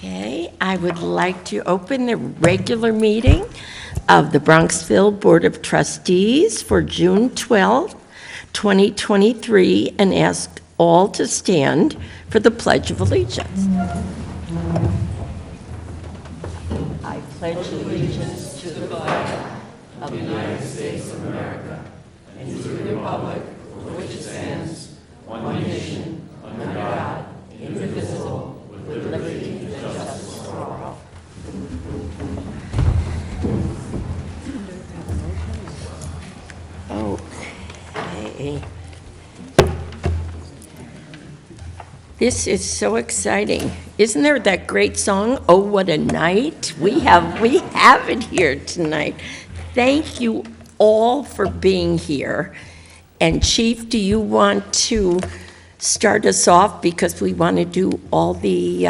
Okay, I would like to open the regular meeting of the Bronxville Board of Trustees for June 12th, 2023, and ask all to stand for the Pledge of Allegiance. I pledge allegiance to the flag of the United States of America and to the republic for which it stands, one nation, under God, indivisible, with liberty and justice for all. Okay. This is so exciting. Isn't there that great song, "Oh, What a Night"? We have it here tonight. Thank you all for being here. And Chief, do you want to start us off, because we want to do all the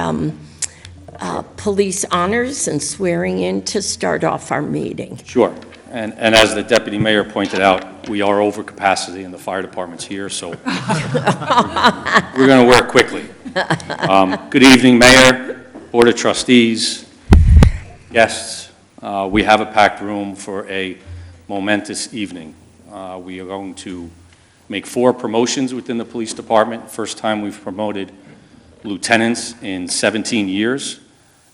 police honors and swearing in to start off our meeting? Sure. And as the deputy mayor pointed out, we are over capacity and the fire department's here, so we're going to work quickly. Good evening, Mayor, Board of Trustees, guests. We have a packed room for a momentous evening. We are going to make 4 promotions within the police department. First time we've promoted lieutenants in 17 years.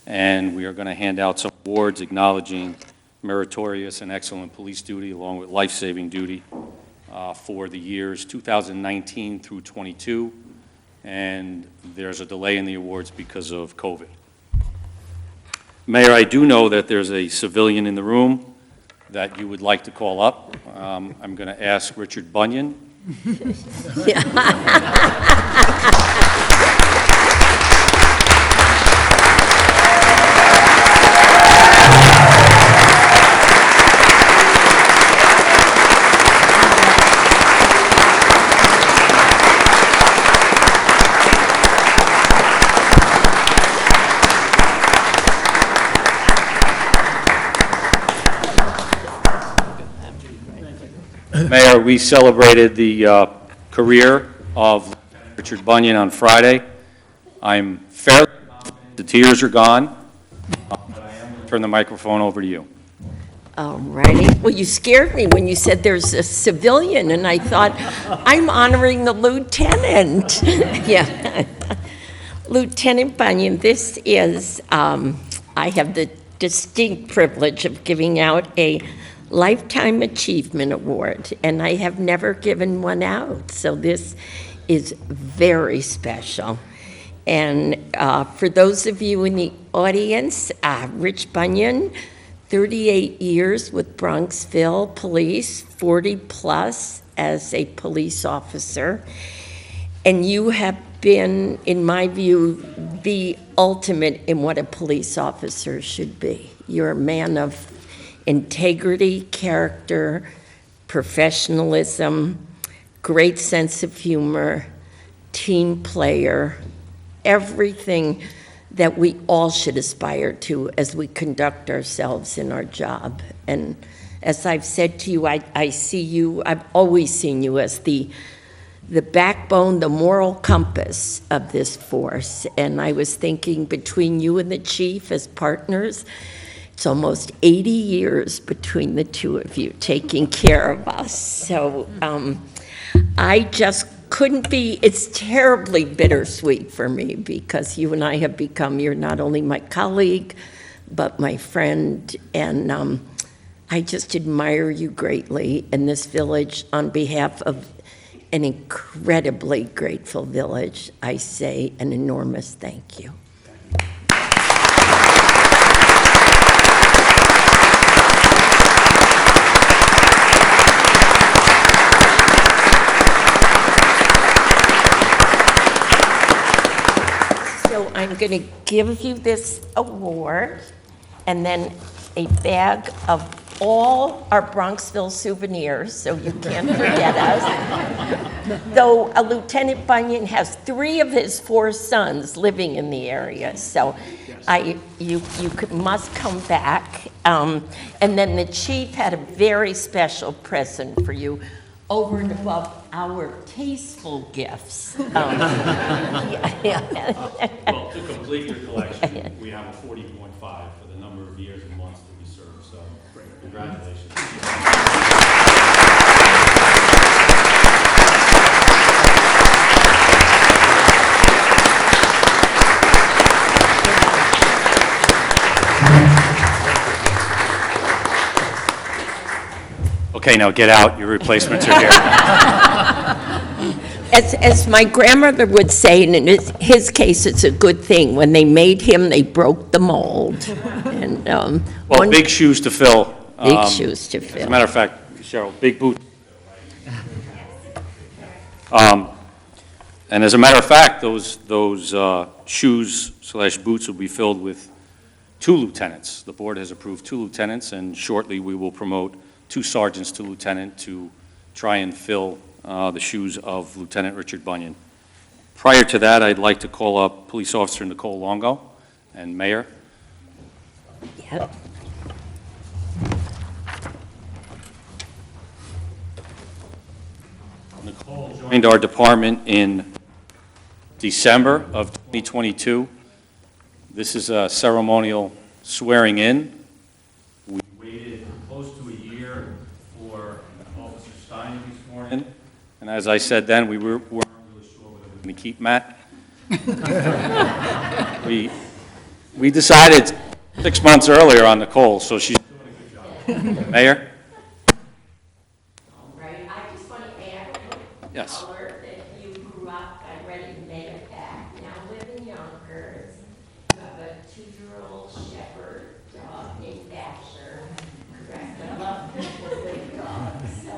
And we are going to hand out some awards acknowledging meritorious and excellent police duty along with life-saving duty for the years 2019 through 22. And there's a delay in the awards because of COVID. Mayor, I do know that there's a civilian in the room that you would like to call up. I'm going to ask Richard Bunyan. Mayor, we celebrated the career of Richard Bunyan on Friday. I'm fairly confident the tears are gone, but I am going to turn the microphone over to you. All righty. Well, you scared me when you said there's a civilian, and I thought, I'm honoring the lieutenant. Yeah. Lieutenant Bunyan, this is, I have the distinct privilege of giving out a Lifetime Achievement Award, and I have never given one out, so this is very special. And for those of you in the audience, Rich Bunyan, 38 years with Bronxville Police, 40 plus as a police officer, and you have been, in my view, the ultimate in what a police officer should be. You're a man of integrity, character, professionalism, great sense of humor, team player, everything that we all should aspire to as we conduct ourselves in our job. And as I've said to you, I see you, I've always seen you as the backbone, the moral compass of this force. And I was thinking, between you and the chief as partners, it's almost 80 years between the two of you taking care of us. So I just couldn't be, it's terribly bittersweet for me, because you and I have become, you're not only my colleague, but my friend. And I just admire you greatly in this village. On behalf of an incredibly grateful village, I say an enormous thank you. So I'm going to give you this award and then a bag of all our Bronxville souvenirs, so you can't forget us. Though Lieutenant Bunyan has 3 of his 4 sons living in the area, so you must come back. And then the chief had a very special present for you, over and above our tasteful gifts. Well, to complete your collection, we have a 40.5 for the number of years and months that we serve, so congratulations. Okay, now get out. Your replacements are here. As my grandmother would say, and in his case, it's a good thing. When they made him, they broke the mold. And Well, big shoes to fill. Big shoes to As a fill. matter of fact, Cheryl, big boots. And as a matter of fact, those shoes/boots will be filled with 2 lieutenants. The board has approved 2 lieutenants, and shortly we will promote 2 sergeants to lieutenant to try and fill the shoes of Lieutenant Richard Bunyan. Prior to that, I'd like to call up Police Officer Nicole Longo and Mayor. Yep. Nicole joined our department in December of 2022. This is a ceremonial swearing in. We waited close to a year for Officer Stein to be sworn in. And as I said then, we weren't really sure whether we were going to keep Matt. We decided 6 months earlier on Nicole, so she's doing a good job. Mayor? All right, I just want to add Yes. color that you grew up, I read it in Mayapack, now live in Yonkers. You have a 2-year-old shepherd dog named Asher. Correct, I love big dogs. So,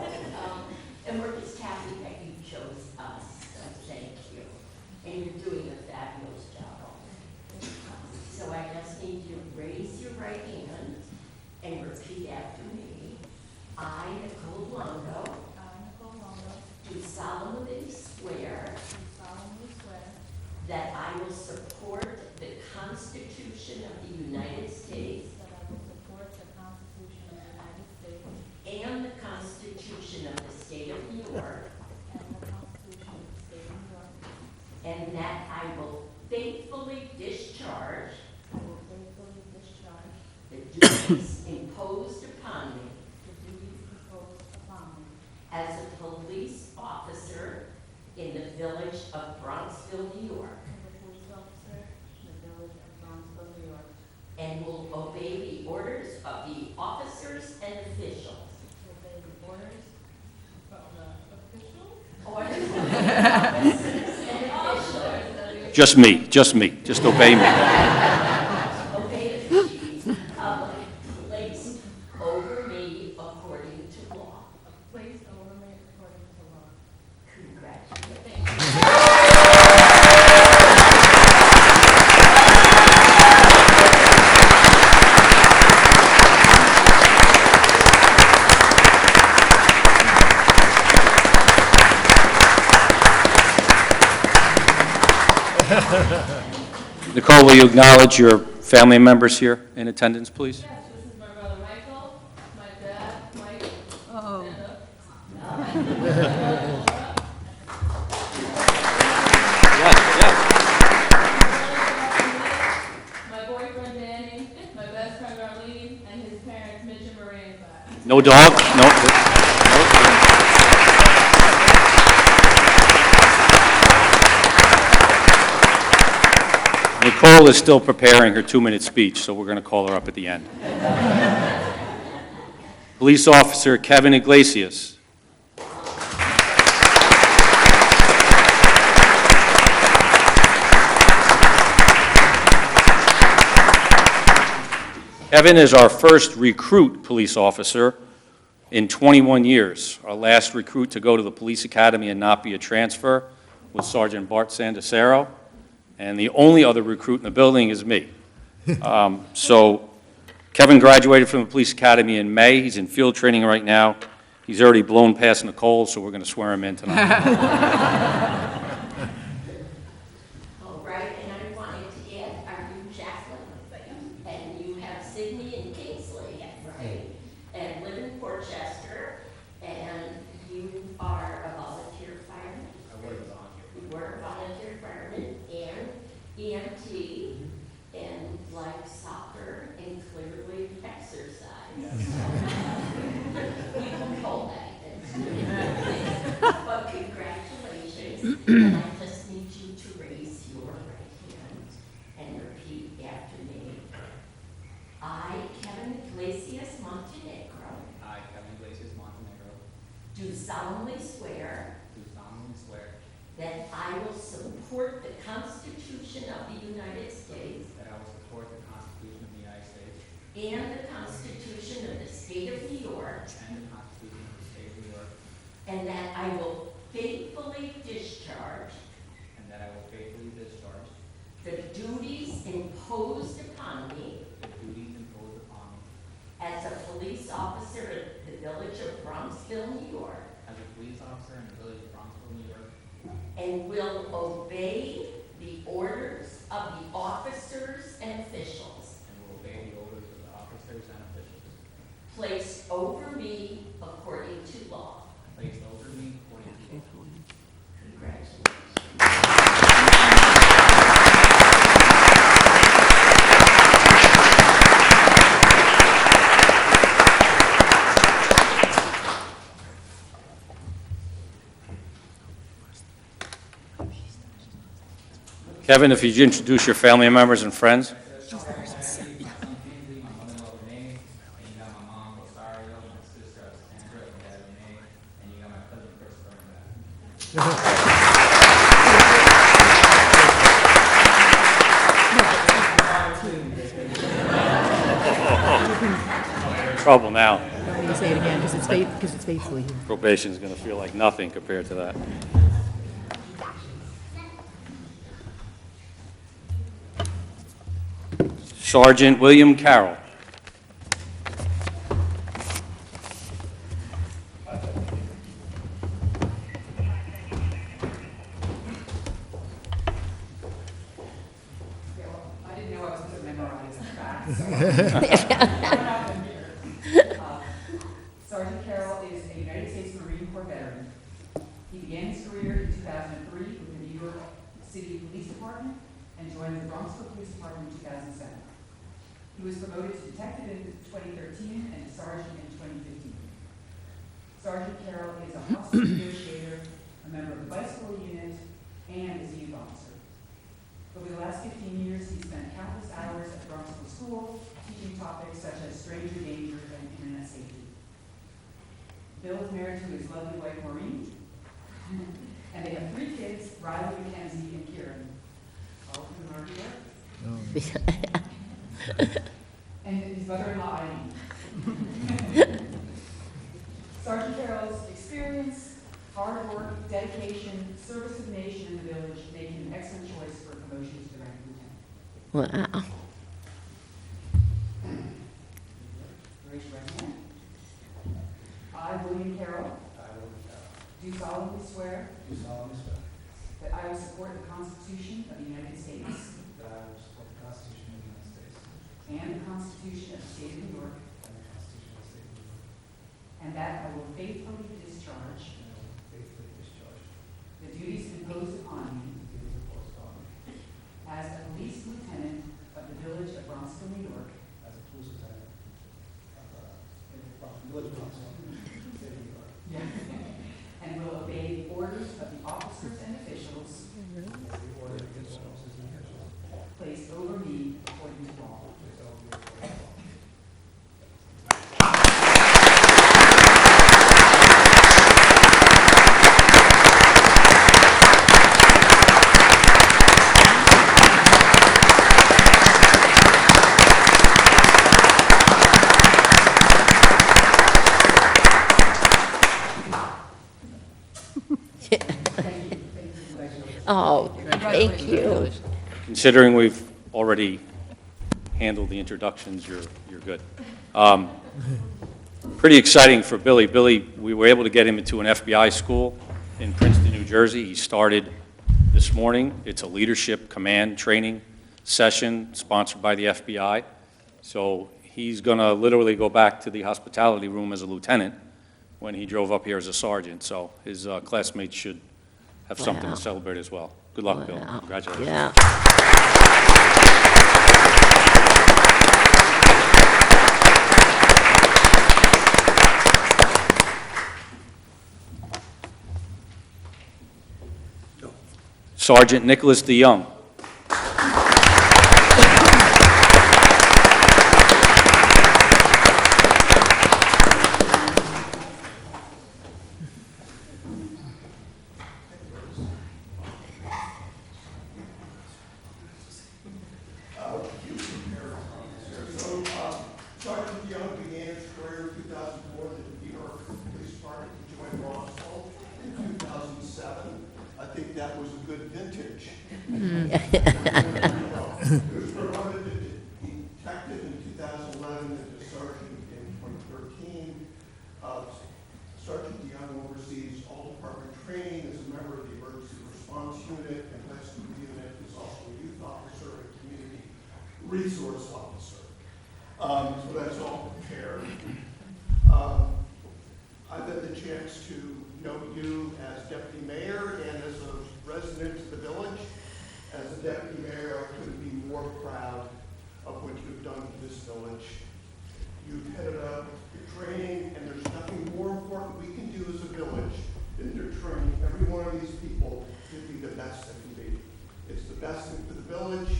and we're just happy that you chose us, so thank you. And you're doing a fabulous job. So I just need you to raise your right hand and repeat after me. I, Nicole Longo, do solemnly swear that I will support the Constitution of the United States and the Constitution of the State of New York, and that I will faithfully discharge the duties imposed upon me as a police officer in the village of Bronxville, New York, and will obey the orders of the officers and officials. Orders of the officers and officials. Just me. Just obey me. Obey the duties placed over me according to law. Congratulations. Nicole, will you acknowledge your family members here in attendance, please? Yes, this is my brother Michael, my dad, Mike. My boyfriend Danny, my best friend Arlene, and his parents Mitch and Maria. No dog? No. Nicole is still preparing her 2-minute speech, so we're going to call her up at the end. Police Officer Kevin Iglesias. Kevin is our first recruit police officer in 21 years. Our last recruit to go to the police academy and not be a transfer was Sergeant Bart Sandacero, and the only other recruit in the building is me. So Kevin graduated from the police academy in May. He's in field training right now. He's already blown past Nicole, so we're going to swear him in tonight. All right, and I wanted to add, are you Jacqueline? And you have Sydney and Kingsley, right? And live in Portchester, and you And I just need you to raise your right hand and repeat after me. I, Kevin Iglesias Montenegro, I, Kevin Iglesias Montenegro, do solemnly swear do solemnly swear that I will support the Constitution of the United States that I will support the Constitution of the United States and the Constitution of the State of New York, and the Constitution of the State of New York, and that I will faithfully discharge and that I will faithfully discharge the duties imposed upon me the duties imposed upon me as a police officer at the Village of Bronxville, New York, as a police officer in the village of Bronxville, New York, and will obey the orders of the officers and officials and will obey the orders of the officers and officials placed over me according to law. placed over me according to law. Congratulations. Kevin, if you'd introduce your family members and friends. My son Kingsley, my mother-in-law Renee, and you got my mom Rosario, my sister Sandra, and dad Renee, and you got my cousin Christopher in that. You're in trouble now. Don't need to say it again because it's faithfully. Probation's going to feel like nothing compared to that. Sergeant William Carroll. I didn't know I was supposed to memorize facts. Sergeant Carroll is a United States Marine Corps veteran. He began his career in 2003 with the New York City Police Department and joined the Bronxville Police Department in 2007. He was promoted to detective in 2013 and to sergeant in 2015. Sergeant Carroll is a hostage negotiator, a member of the bicycle unit, and is a youth officer. Over the last 15 years, he spent countless hours at Bronxville School, teaching topics such as stranger danger and internet safety. Bill is married to his lovely wife, Maureen, and they have 3 kids, Riley, Mackenzie, and Kieran. All of them are here. And his mother-in-law, Eileen. Sergeant Carroll's experience, hard work, dedication, service to the nation and the village make him an excellent choice for promotion to the rank of lieutenant. Wow. Raise your right hand. I, William Carroll, do solemnly swear that I will support the Constitution of the United States That I will support the Constitution of the United States and the Constitution of the State of New York, and the Constitution of the State of New York, and that I will faithfully discharge and I will faithfully discharge the duties imposed upon me the duties imposed upon me as a police lieutenant of the Village of Bronxville, New York, as a police lieutenant of the village of Bronxville, State of New York, and will obey the orders of the officers and officials and the order of the officers and officials placed over me according to law. placed over me according to law. Oh, thank you. Considering we've already handled the introductions, you're good. Pretty exciting for Billy. Billy, we were able to get him into an FBI school in Princeton, New Jersey. He started this morning. It's a leadership command training session sponsored by the FBI. So he's going to literally go back to the hospitality room as a lieutenant when he drove up here as a sergeant. So his classmates should have something Wow. to celebrate as well. Good luck, Bill. Wow. Congratulations. Yeah. Sergeant Nicholas DeYoung. Sergeant Young began his career in 2004 at the New York Police Department. He joined Bronxville in 2007. I think that was a good vintage. He was promoted to detective in 2011 and to sergeant in 2013. Sergeant Young oversees all department training as a member of the emergency response unit and rescue unit. He's also a youth officer and community resource officer. So that's all prepared. I've had the chance to know you as deputy mayor and as a resident of the village. As a deputy mayor, I couldn't be more proud of what you've done for this village. You've headed up your training, and there's nothing more important we can do as a village than to train every one of these people to be the best they can be. It's the best thing for the village,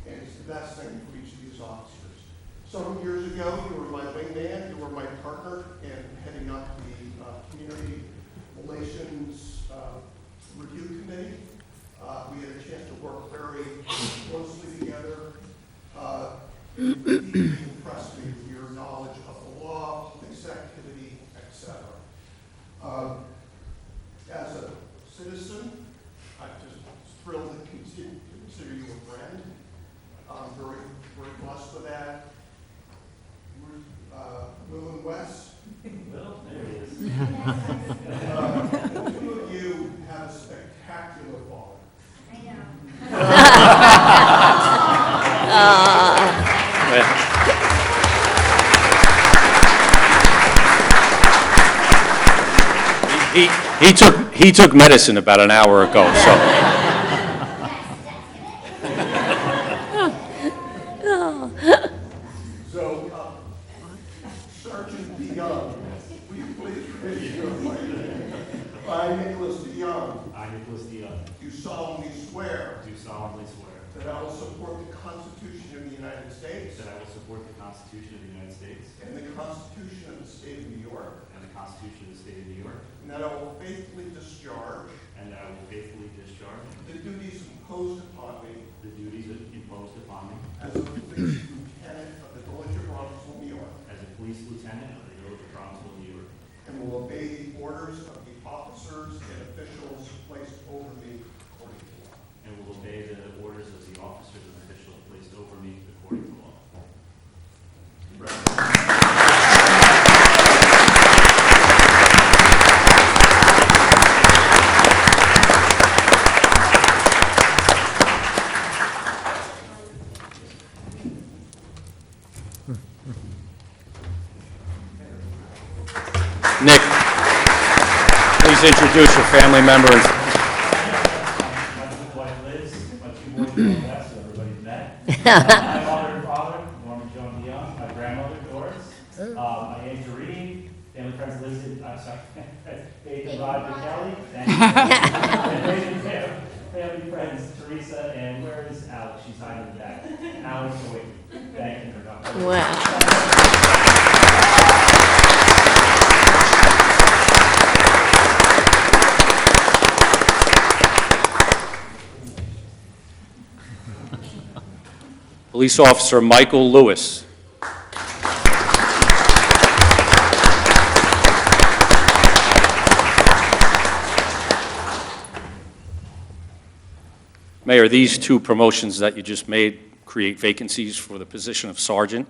and it's the best thing for each of these officers. Several years ago, you were my wingman, you were my partner in heading up the Community Relations Review Committee. We had a chance to work very closely together. You deeply impressed me with your knowledge of the law, police activity, etc. As a citizen, I'm just thrilled to consider you a friend. I'm very, very blessed with that. Will and Wes. Well, there he is. The two of you have a spectacular father. I know. He took medicine about an hour ago, so. Sergeant DeYoung, will you please raise your right hand? I, Nicholas DeYoung, I, Nicholas DeYoung, do solemnly swear do solemnly swear that I will support the Constitution of the United States that I will support the Constitution of the United States and the Constitution of the State of New York, and the Constitution of the State of New York, and that I will faithfully discharge and that I will faithfully discharge the duties imposed upon me the duties imposed upon me as a police lieutenant of the Village of Bronxville, New York, as a police lieutenant of the Village of Bronxville, New York, and will obey the orders of the officers and officials placed over me according to law. and will obey the orders of the officers and officials placed over me according to law. Nick, please introduce your family member. My wife Liz, my two boys Bill and Wes, who everybody's met. My mother and father, Norman Joan DeYoung, my grandmother Doris, my Aunt Doreen, family friends Liz, I'm sorry, Faith and Roger Kelly, thank you. And family friends Teresa, and where is Alex? She's hiding in the back. Alex, wait, thank you for coming. Wow. Police Officer Michael Lewis. Mayor, these two promotions that you just made create vacancies for the position of sergeant.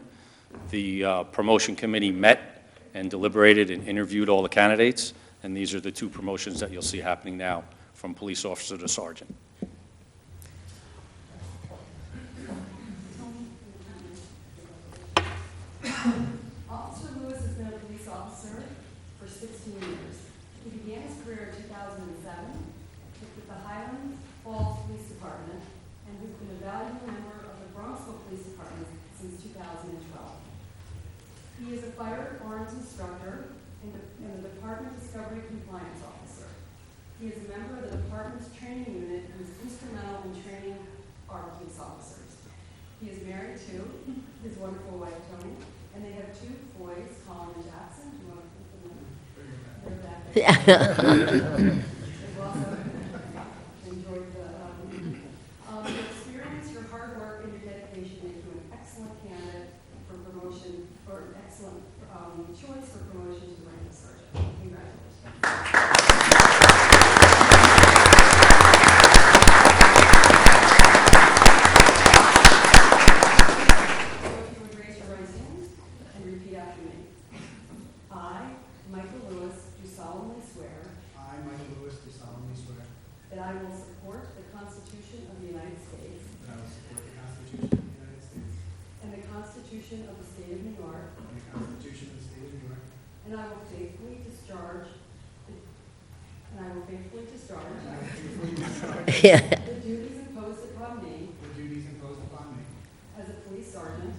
The promotion committee met and deliberated and interviewed all the candidates, and these are the two promotions that you'll see happening now from police officer to sergeant. Officer Lewis has been a police officer for 16 years. He began his career in 2007 with the Highland Falls Police Department and has been a valued member of the Bronxville Police Department since 2012. He is a firearms instructor and the Department Discovery Compliance Officer. He is a member of the department's training unit and was instrumental in training our police officers. He is married to his wonderful wife, Tony, and they have 2 boys, Colin and Jackson. Do you want to put them in? They're back there. They've also enjoyed the your experience, your hard work, and your dedication make you an excellent candidate for promotion, or an excellent choice for promotion to the rank of sergeant. Congratulations. So if you would raise your right hand and repeat after me. I, Michael Lewis, do solemnly swear I, Michael Lewis, do solemnly swear that I will support the Constitution of the United States that I will support the Constitution of the United States and the Constitution of the State of New York, and the Constitution of the State of New York, and I will faithfully discharge and I will faithfully discharge Yeah. the duties imposed upon me the duties imposed upon me as a police sergeant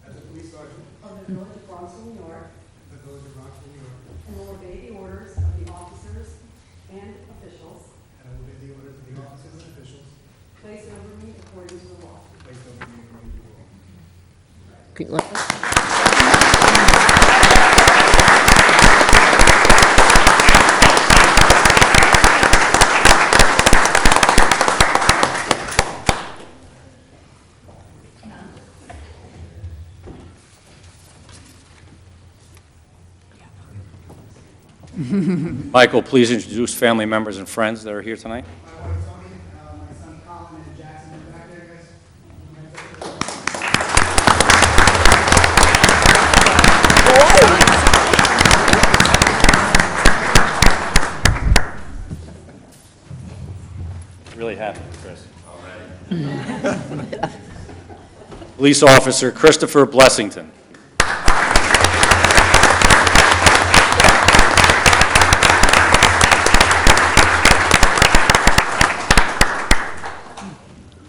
as a police sergeant of the Village of Bronxville, New York, of the Village of Bronxville, New York, and will obey the orders of the officers and officials and I will obey the orders of the officers and officials placed over me according to the law. placed over me according to the law. Good luck. Michael, please introduce family members and friends that are here tonight. My wife Tony, my son Colin, and Jackson in the back there, guys. Really happy, Chris. Police Officer Christopher Blessington.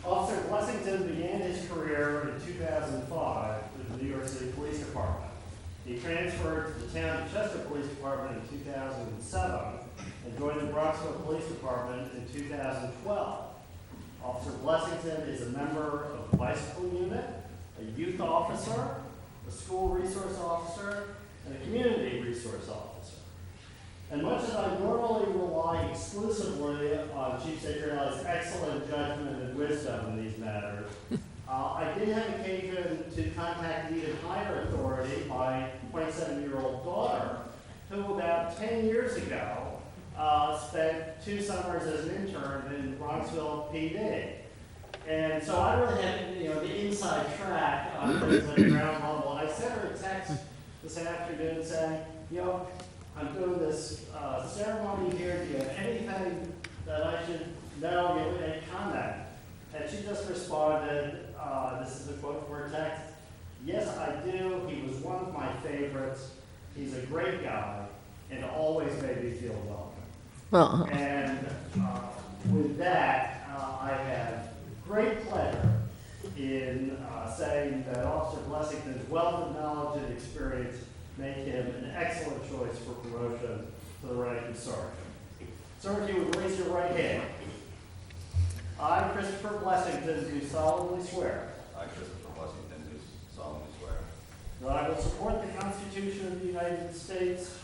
Officer Blessington began his career in 2005 with the New York City Police Department. He transferred to the Town of Chester Police Department in 2007 and joined the Bronxville Police Department in 2012. Officer Blessington is a member of the bicycle unit, a youth officer, a school resource officer, and a community resource officer. And much as I normally rely exclusively on Chief Secretariat's excellent judgment and wisdom in these matters, I did have occasion to contact the even higher authority, my 27-year-old daughter, who about 10 years ago spent 2 summers as an intern in Bronxville PD. And so I really had, the inside track on things like ground level. I sent her a text this afternoon saying, I'm doing this ceremony here. Do you have anything that I should know? Do you have any comment? And she just responded, this is a quote from her text, "Yes, I do. He was one of my favorites. He's a great guy and always made me feel welcome." Well, And with that, I have great pleasure in saying that Officer Blessington's wealth of knowledge and experience make him an excellent choice for promotion to the rank of sergeant. Sir, if you would raise your right hand. I, Christopher Blessington, do solemnly swear I, Christopher Blessington, do solemnly swear that I will support the Constitution of the United States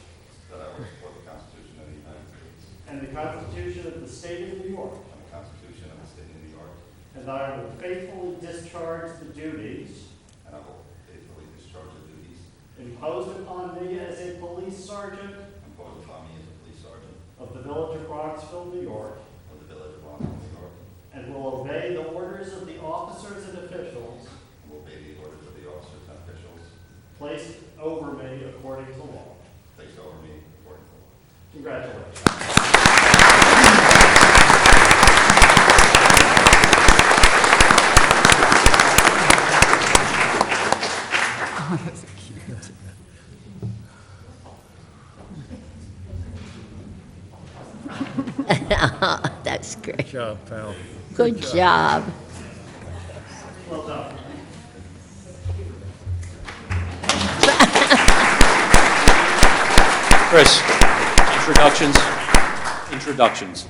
that I will support the Constitution of the United States and the Constitution of the State of New York, and the Constitution of the State of New York, and that I will faithfully discharge the duties and I will faithfully discharge the duties imposed upon me as a police sergeant imposed upon me as a police sergeant of the Village of Bronxville, New York, of the Village of Bronxville, New York, and will obey the orders of the officers and officials and will obey the orders of the officers and officials placed over me according to law. placed over me according to law. Congratulations. Oh, that's so cute. that's great. Good job, pal. Good job. Well done. Chris, introductions. Introductions.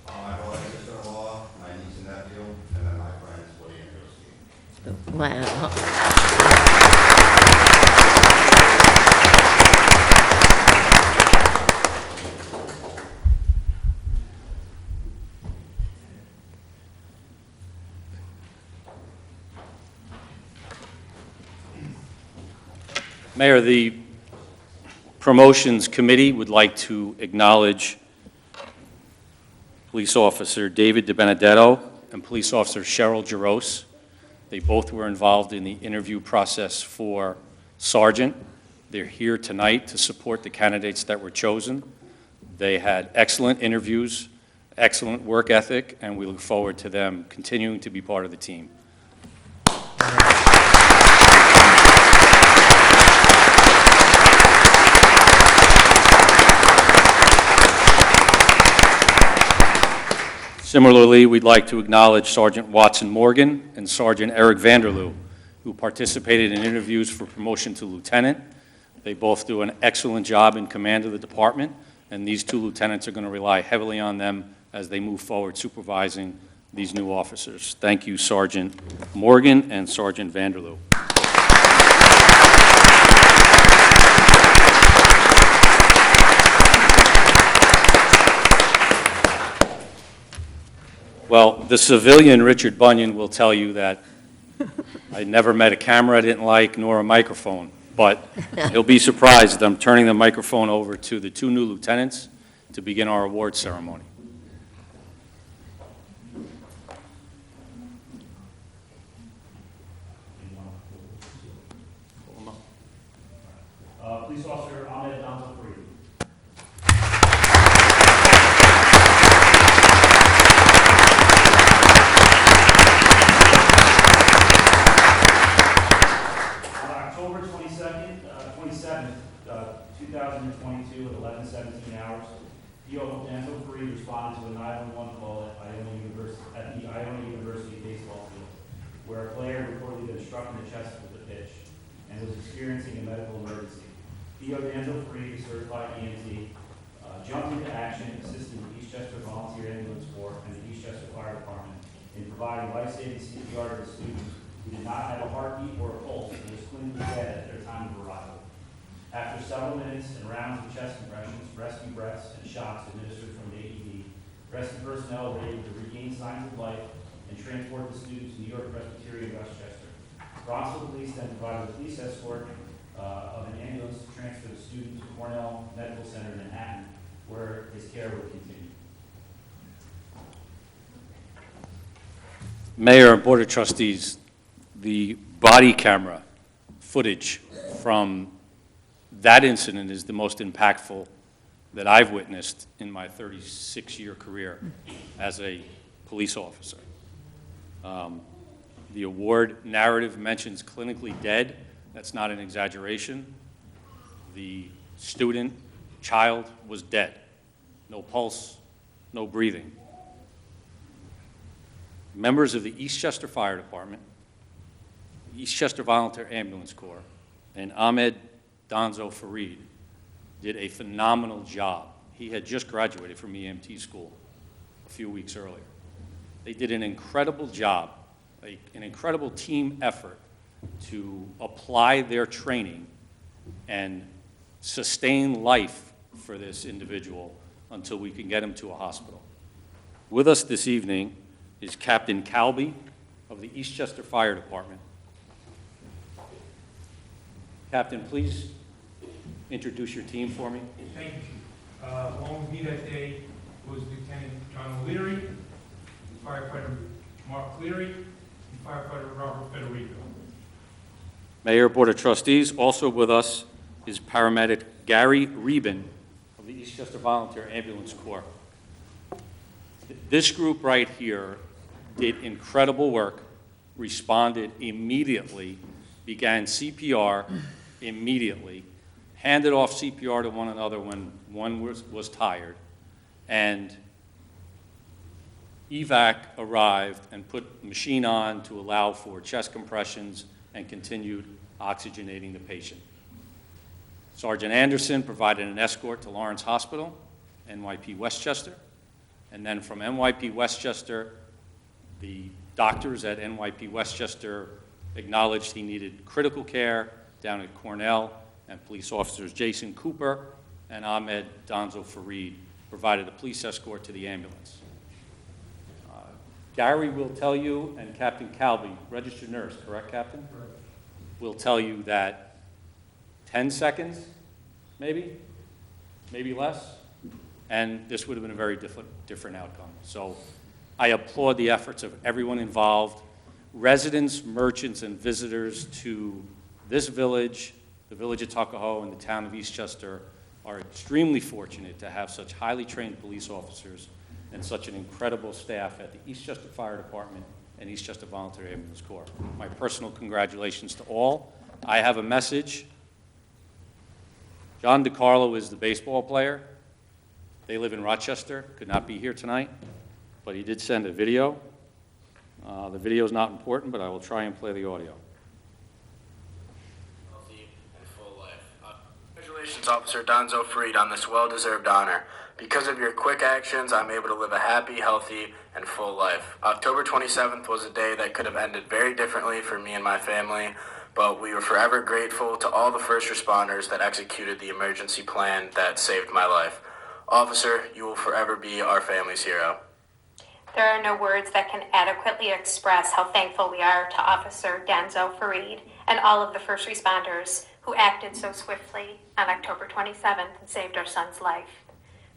My brother, sister-in-law, my niece and nephew, and then my friends, Woody and Josie. Wow. Mayor, the Promotions Committee would like to acknowledge Police Officer David DiBenedetto and Police Officer Cheryl Jaros. They both were involved in the interview process for Sergeant. They're here tonight to support the candidates that were chosen. They had excellent interviews, excellent work ethic, and we look forward to them continuing to be part of the team. Similarly, we'd like to acknowledge Sergeant Watson Morgan and Sergeant Eric Vanderloo, who participated in interviews for promotion to lieutenant. They both do an excellent job in command of the department, and these two lieutenants are going to rely heavily on them as they move forward supervising these new officers. Thank you, Sergeant Morgan and Sergeant Vanderloo. Well, the civilian Richard Bunyan will tell you that I never met a camera I didn't like, nor a microphone, but he'll be surprised that I'm turning the microphone over to the two new lieutenants to begin our award ceremony. Police Officer Ahmed Donzo Farid. On October 27th, 2022 at 11:17 hours, P.O. Danzo Farid responded to a 911 call at the Iona University baseball field, where a player reportedly been struck in the chest with a pitch and was experiencing a medical emergency. P.O. Danzo Farid, a certified EMT, jumped into action, assisting the Eastchester Volunteer Ambulance Corps and the Eastchester Fire Department in providing life-saving CPR to the student who did not have a heartbeat or a pulse and was clinically dead at their time of arrival. After several minutes and rounds of chest compressions, rescue breaths, and shocks administered from the AED, rescue personnel were able to regain signs of life and transport the student to New York Presbyterian Westchester. Bronxville Police then provided a police escort of an ambulance to transfer the student to Cornell Medical Center in Manhattan, where his care would continue. Mayor and Board of Trustees, the body camera footage from that incident is the most impactful that I've witnessed in my 36-year career as a police officer. The award narrative mentions clinically dead. That's not an exaggeration. The child was dead. No pulse, no breathing. Members of the Eastchester Fire Department, Eastchester Volunteer Ambulance Corps, and Ahmed Donzo Farid did a phenomenal job. He had just graduated from EMT school a few weeks earlier. They did an incredible job, an incredible team effort to apply their training and sustain life for this individual until we can get him to a hospital. With us this evening is Captain Calby of the Eastchester Fire Department. Captain, please introduce your team for me. Thank you. Along with me that day was Lieutenant John O'Leary, firefighter Mark Cleary, and firefighter Robert Federico. Mayor, Board of Trustees, also with us is paramedic Gary Reben of the Eastchester Volunteer Ambulance Corps. This group right here did incredible work, responded immediately, began CPR immediately, handed off CPR to one another when one was tired, and evac arrived and put the machine on to allow for chest compressions and continued oxygenating the patient. Sergeant Anderson provided an escort to Lawrence Hospital, NYP Westchester. And then from NYP Westchester, the doctors at NYP Westchester acknowledged he needed critical care down at Cornell, and police officers Jason Cooper and Ahmed Donzo Fareed provided a police escort to the ambulance. Gary will tell you, and Captain Calby, registered nurse, correct, Captain? Correct. Will tell you that 10 seconds, maybe less, and this would have been a very different outcome. So I applaud the efforts of everyone involved, residents, merchants, and visitors to this village, the village of Tuckahoe, and the town of Eastchester are extremely fortunate to have such highly trained police officers and such an incredible staff at the Eastchester Fire Department and Eastchester Volunteer Ambulance Corps. My personal congratulations to all. I have a message. John DiCarlo is the baseball player. They live in Rochester, could not be here tonight, but he did send a video. The video is not important, but I will try and play the audio. Healthy and full life. Congratulations, Officer Donzo Fareed, on this well-deserved honor. Because of your quick actions, I'm able to live a happy, healthy, and full life. October 27th was a day that could have ended very differently for me and my family, but we are forever grateful to all the first responders that executed the emergency plan that saved my life. Officer, you will forever be our family's hero. There are no words that can adequately express how thankful we are to Officer Donzo Fareed and all of the first responders who acted so swiftly on October 27th and saved our son's life.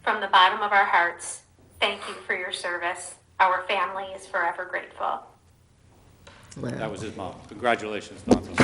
From the bottom of our hearts, thank you for your service. Our family is forever grateful. That was his mom. Congratulations, Donzo.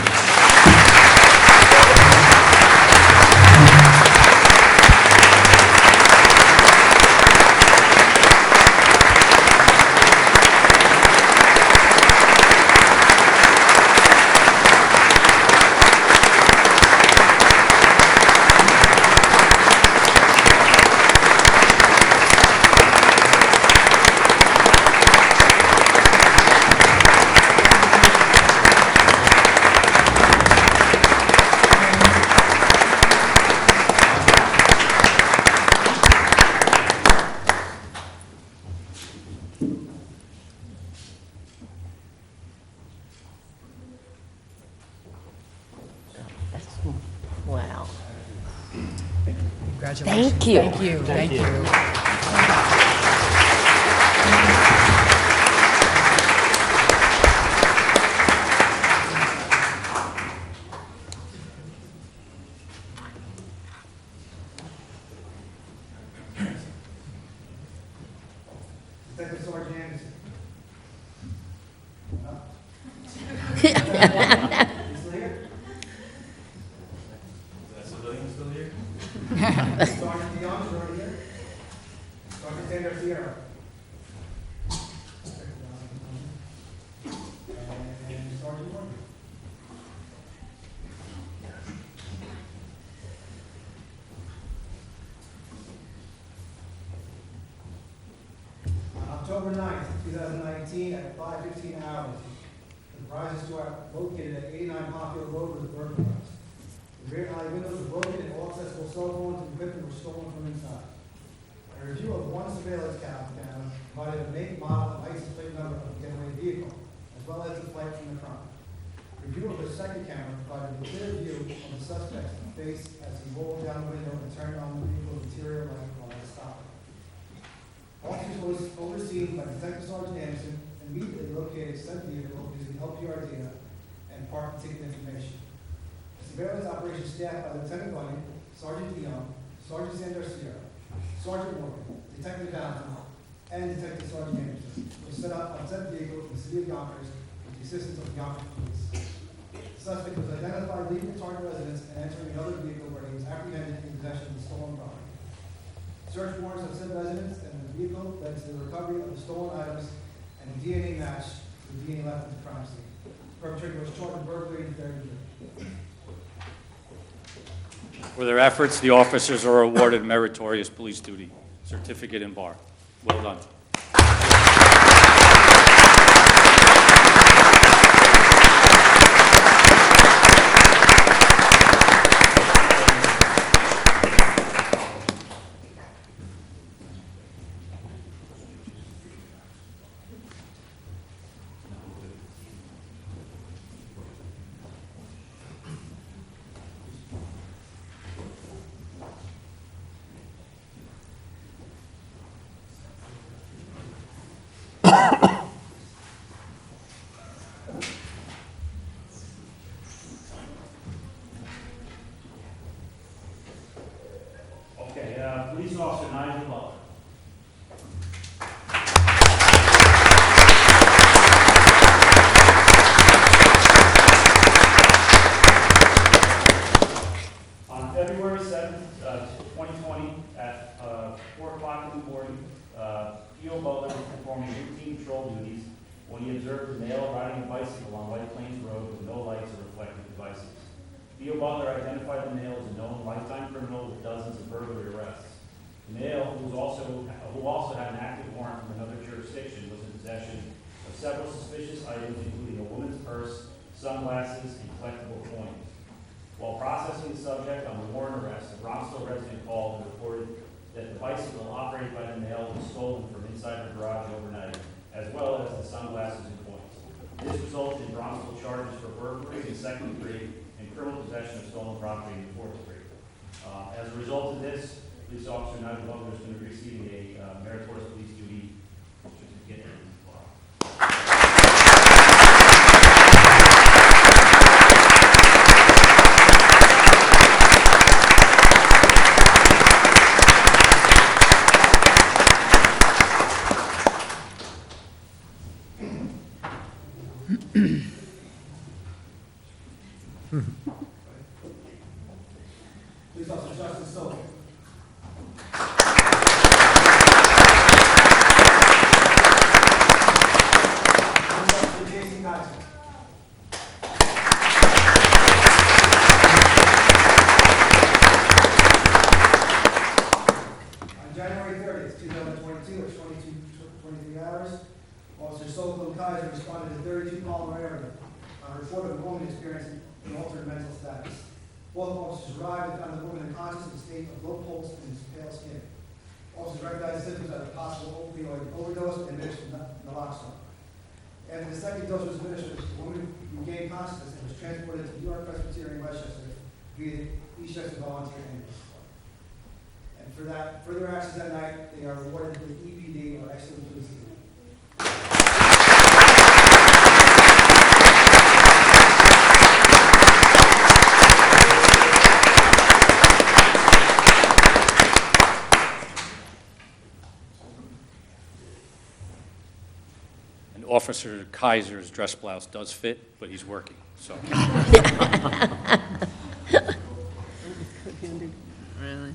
Wow. Congratulations. Thank you. Thank you. Thank you. Detective Sergeant Anderson. You still here? Is that civilian still here? Sergeant Dion is already here. Sergeant Sanders Sierra. And Sergeant Morgan. On October 9th, 2019, at 5:15 hours, the Verizon store located at 89 Poplar Road was burglarized. The rear alley windows were broken and all accessible cell phones and equipment were stolen from inside. A review of one surveillance camera provided a make, model, and license plate number of the getaway vehicle, as well as the flight from the crime. Review of the second camera provided a clear view of the suspect's face as he rolled down the window and turned on the vehicle's interior light while it stopped. Officers was overseen by Detective Sergeant Anderson and immediately located said vehicle using LPR data and parking ticket information. The surveillance operation staffed by Lieutenant Bunyan, Sergeant Dion, Sergeant Sanders Sierra, Sergeant Morgan, Detective Valentine, and Detective Sergeant Anderson was set up on said vehicle in the city of Yonkers with the assistance of the Yonkers police. The suspect was identified leaving the target residence and entering another vehicle where he was apprehended in possession of the stolen property. Search warrants of said residence and the vehicle led to the recovery of the stolen items and a DNA match to the DNA left at the crime scene. The perpetrator was charged with burglary and third degree. For their efforts, the officers are awarded meritorious police duty certificate and bar. Well done. Okay, police officer Nigel Butler. On February 7th, 2020, at 4 o'clock in the morning, P.O. Butler was performing routine patrol duties when he observed a male riding a bicycle on White Plains Road with no lights or reflective devices. P.O. Butler identified the male as a known lifetime criminal with dozens of burglary arrests. The male, who also had an active warrant from another jurisdiction, was in possession of several suspicious items, including a woman's purse, sunglasses, and collectible coins. While processing the subject on the warrant arrest, a Bronxville resident called and reported that the bicycle operated by the male was stolen from inside her garage overnight, as well as the sunglasses and coins. This resulted in Bronxville charges for burglary in the second degree and criminal possession of stolen property in the fourth degree. As a result of this, police officer Nigel Butler is going to be receiving a meritorious police duty certificate. Police officer Justin Silver. Police officer Jason Kaiser. On January 30th, 2022, at 23 hours, Officer Silver Kaiser responded to 32 Palmer Avenue on a report of a woman experiencing an altered mental status. Both officers arrived and found the woman unconscious in a state of low pulse and pale skin. Officers recognized symptoms of a possible opioid overdose and administered naloxone. After the second dose was administered, the woman regained consciousness and was transported to New York Presbyterian Westchester via the Eastchester Volunteer Ambulance. And for that, further actions that night, they are awarded with EPD or excellent police duty. Officer Kaiser's dress blouse does fit, but he's working, so. Really?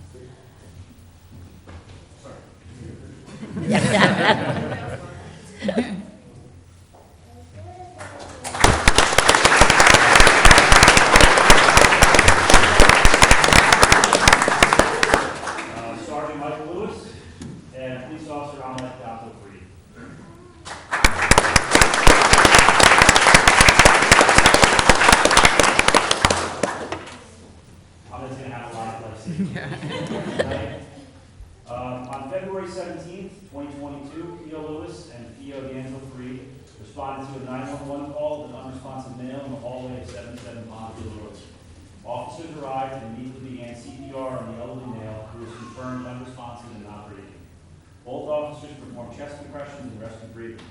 Sergeant Michael Lewis and police officer Bronxville Trustees. I'm just going to have a lot of places. On February 17th, 2022, P.O. Lewis and P.O. D'Angelo Freed responded to a 911 call of an unresponsive male in the hallway of 77 Bronxville Road. Officers arrived and immediately began CPR on the elderly male, who was confirmed unresponsive and not breathing. Both officers performed chest compressions and rescue breathing.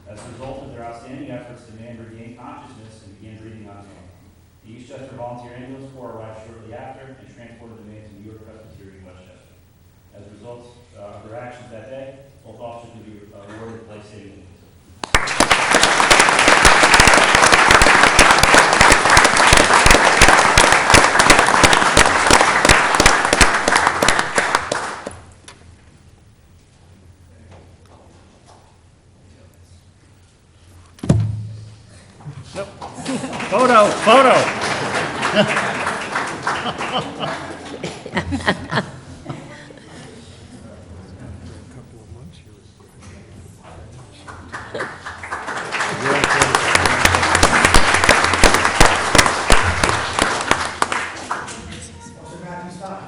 As a result of their outstanding efforts, the man regained consciousness and began breathing on his own. The Eastchester Volunteer Ambulance Corps arrived shortly after and transported the man to New York Presbyterian Westchester. As a result of their actions that day, both officers will be awarded life-saving duties. Photo. Officer Matthew Stein.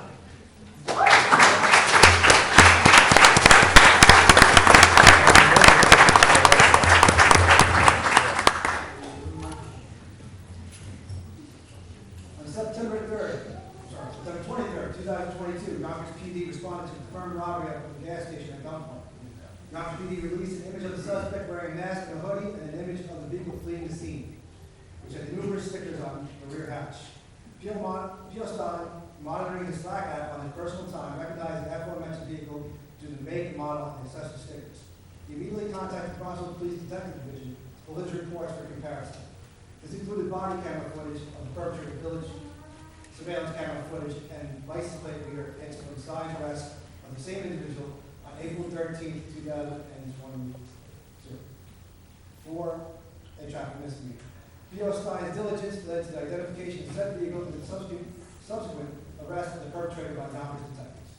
On September 23rd, 2022, Yonkers PD responded to confirmed robbery at a gas station at gunpoint. Now, PD released an image of the suspect wearing a mask and a hoodie and an image of the vehicle fleeing the scene, which had numerous stickers on the rear hatch. Geo Stein, monitoring his Slack app on his personal time, recognized the aforementioned vehicle due to the make and model and accessory stickers. He immediately contacted the Bronxville Police Detective Division for police reports for comparison. This included body camera footage of the perpetrator village, surveillance camera footage, and license plate reader taken from signed arrest of the same individual on April 13th, 2020 for a traffic misdemeanor. P.O. Stein's diligence led to the identification of said vehicle and the subsequent arrest of the perpetrator by Yonkers detectives.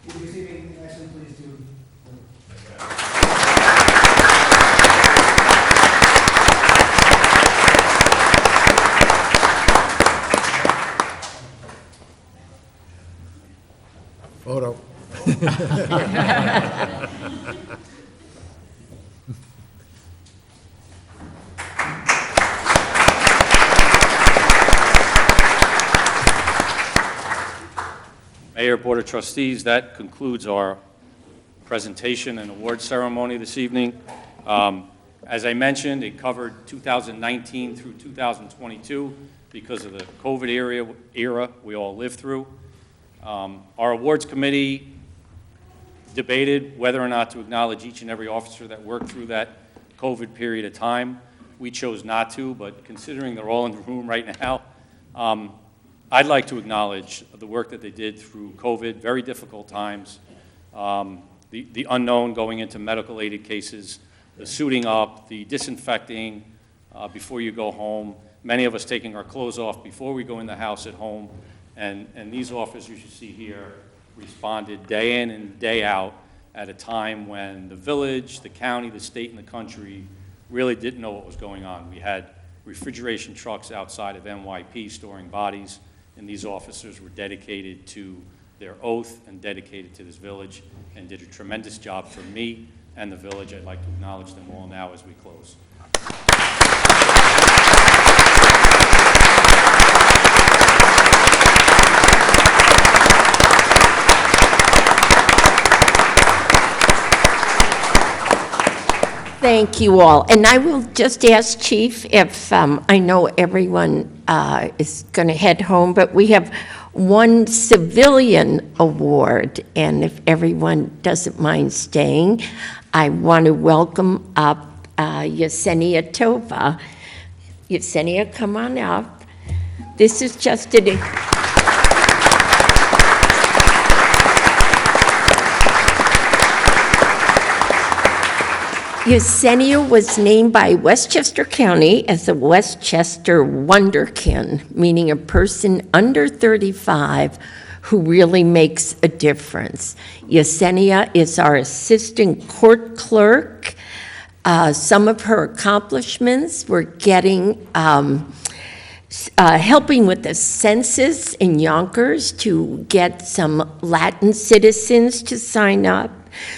He's receiving an excellent please to. Photo. Mayor, Board of Trustees, that concludes our presentation and award ceremony this evening. As I mentioned, it covered 2019 through 2022 because of the COVID era we all lived through. Our awards committee debated whether or not to acknowledge each and every officer that worked through that COVID period of time. We chose not to, but considering they're all in the room right now, I'd like to acknowledge the work that they did through COVID, very difficult times, the unknown going into medical aided cases, the suiting up, the disinfecting before you go home, many of us taking our clothes off before we go in the house at home, and these officers you see here responded day in and day out at a time when the village, the county, the state, and the country really didn't know what was going on. We had refrigeration trucks outside of NYP storing bodies, and these officers were dedicated to their oath and dedicated to this village and did a tremendous job for me and the village. I'd like to acknowledge them all now as we close. Thank you all. And I will just ask Chief if, I know everyone is going to head home, but we have one civilian award, and if everyone doesn't mind staying, I want to welcome up Yesenia Tova. Yesenia, come on up. This is just an... Yesenia was named by Westchester County as a Westchester Wonderkin, meaning a person under 35 who really makes a difference. Yesenia is our assistant court clerk. Some of her accomplishments were getting, helping with the census in Yonkers to get some Latin citizens to sign up.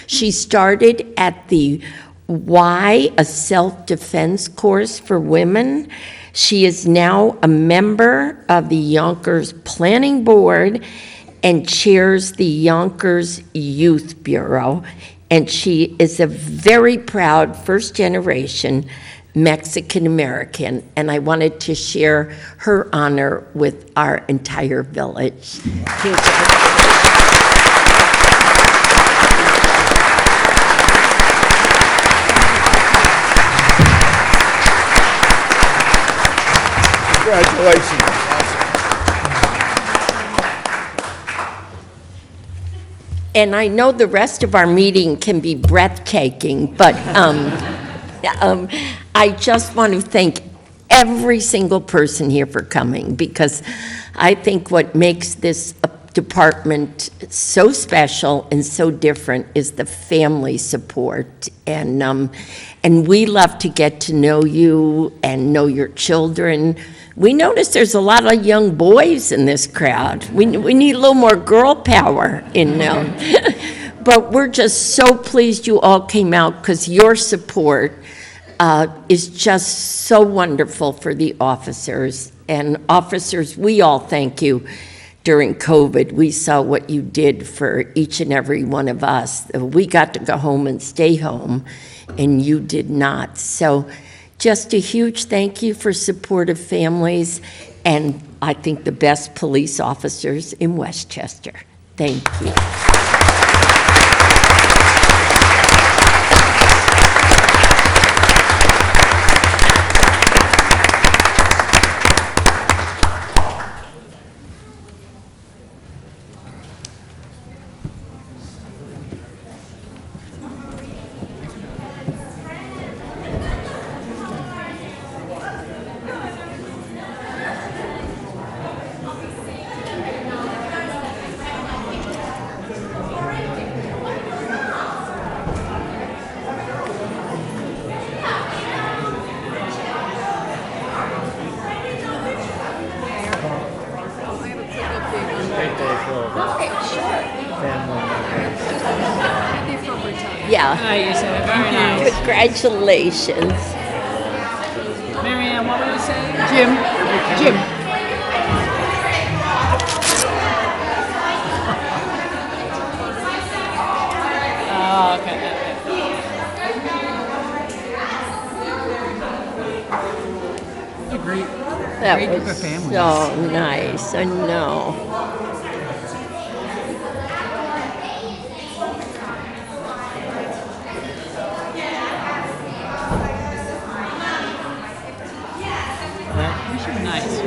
She started at the Why a Self-Defense course for women. She is now a member of the Yonkers Planning Board and chairs the Yonkers Youth Bureau. And she is a very proud first-generation Mexican-American. And I wanted to share her honor with our entire village. Congratulations. And I know the rest of our meeting can be breathtaking, but I just want to thank every single person here for coming, because I think what makes this department so special and so different is the family support. And we love to get to know you and know your children. We notice there's a lot of young boys in this crowd. We need a little more girl power in them. But we're just so pleased you all came out, because your support is just so wonderful for the officers. And officers, we all thank you. During COVID, we saw what you did for each and every one of us. We got to go home and stay home, and you did not. So just a huge thank you for supportive families, and I think the best police officers in Westchester. Thank you. Yeah. Congratulations. Marianne, what were you saying? Jim. Oh, okay. A great That group of was families. so nice. I know. Nice.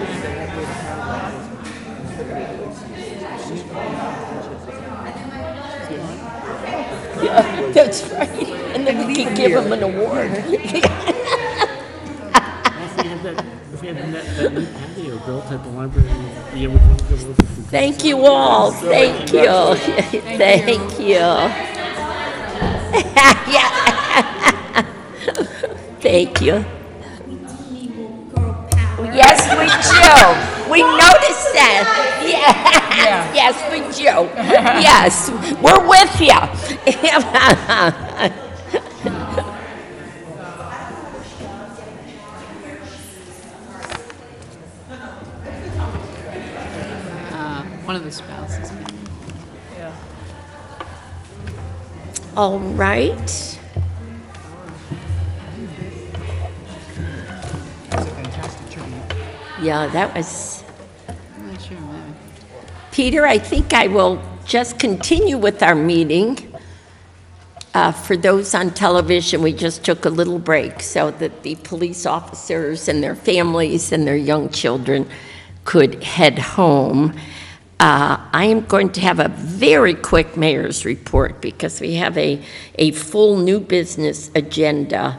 Yeah, that's right. And then we can give him an award. Thank you all. Thank you. Thank you. Yeah. Thank you. Yes, we do. We noticed that. Yeah. Yes, we do. Yes, we're with you. One of the spouses. Yeah. All right. That's a fantastic tribute. Yeah, that was... I'm not sure, maybe. Peter, I think I will just continue with our meeting. For those on television, we just took a little break so that the police officers and their families and their young children could head home. I am going to have a very quick mayor's report because we have a full new business agenda.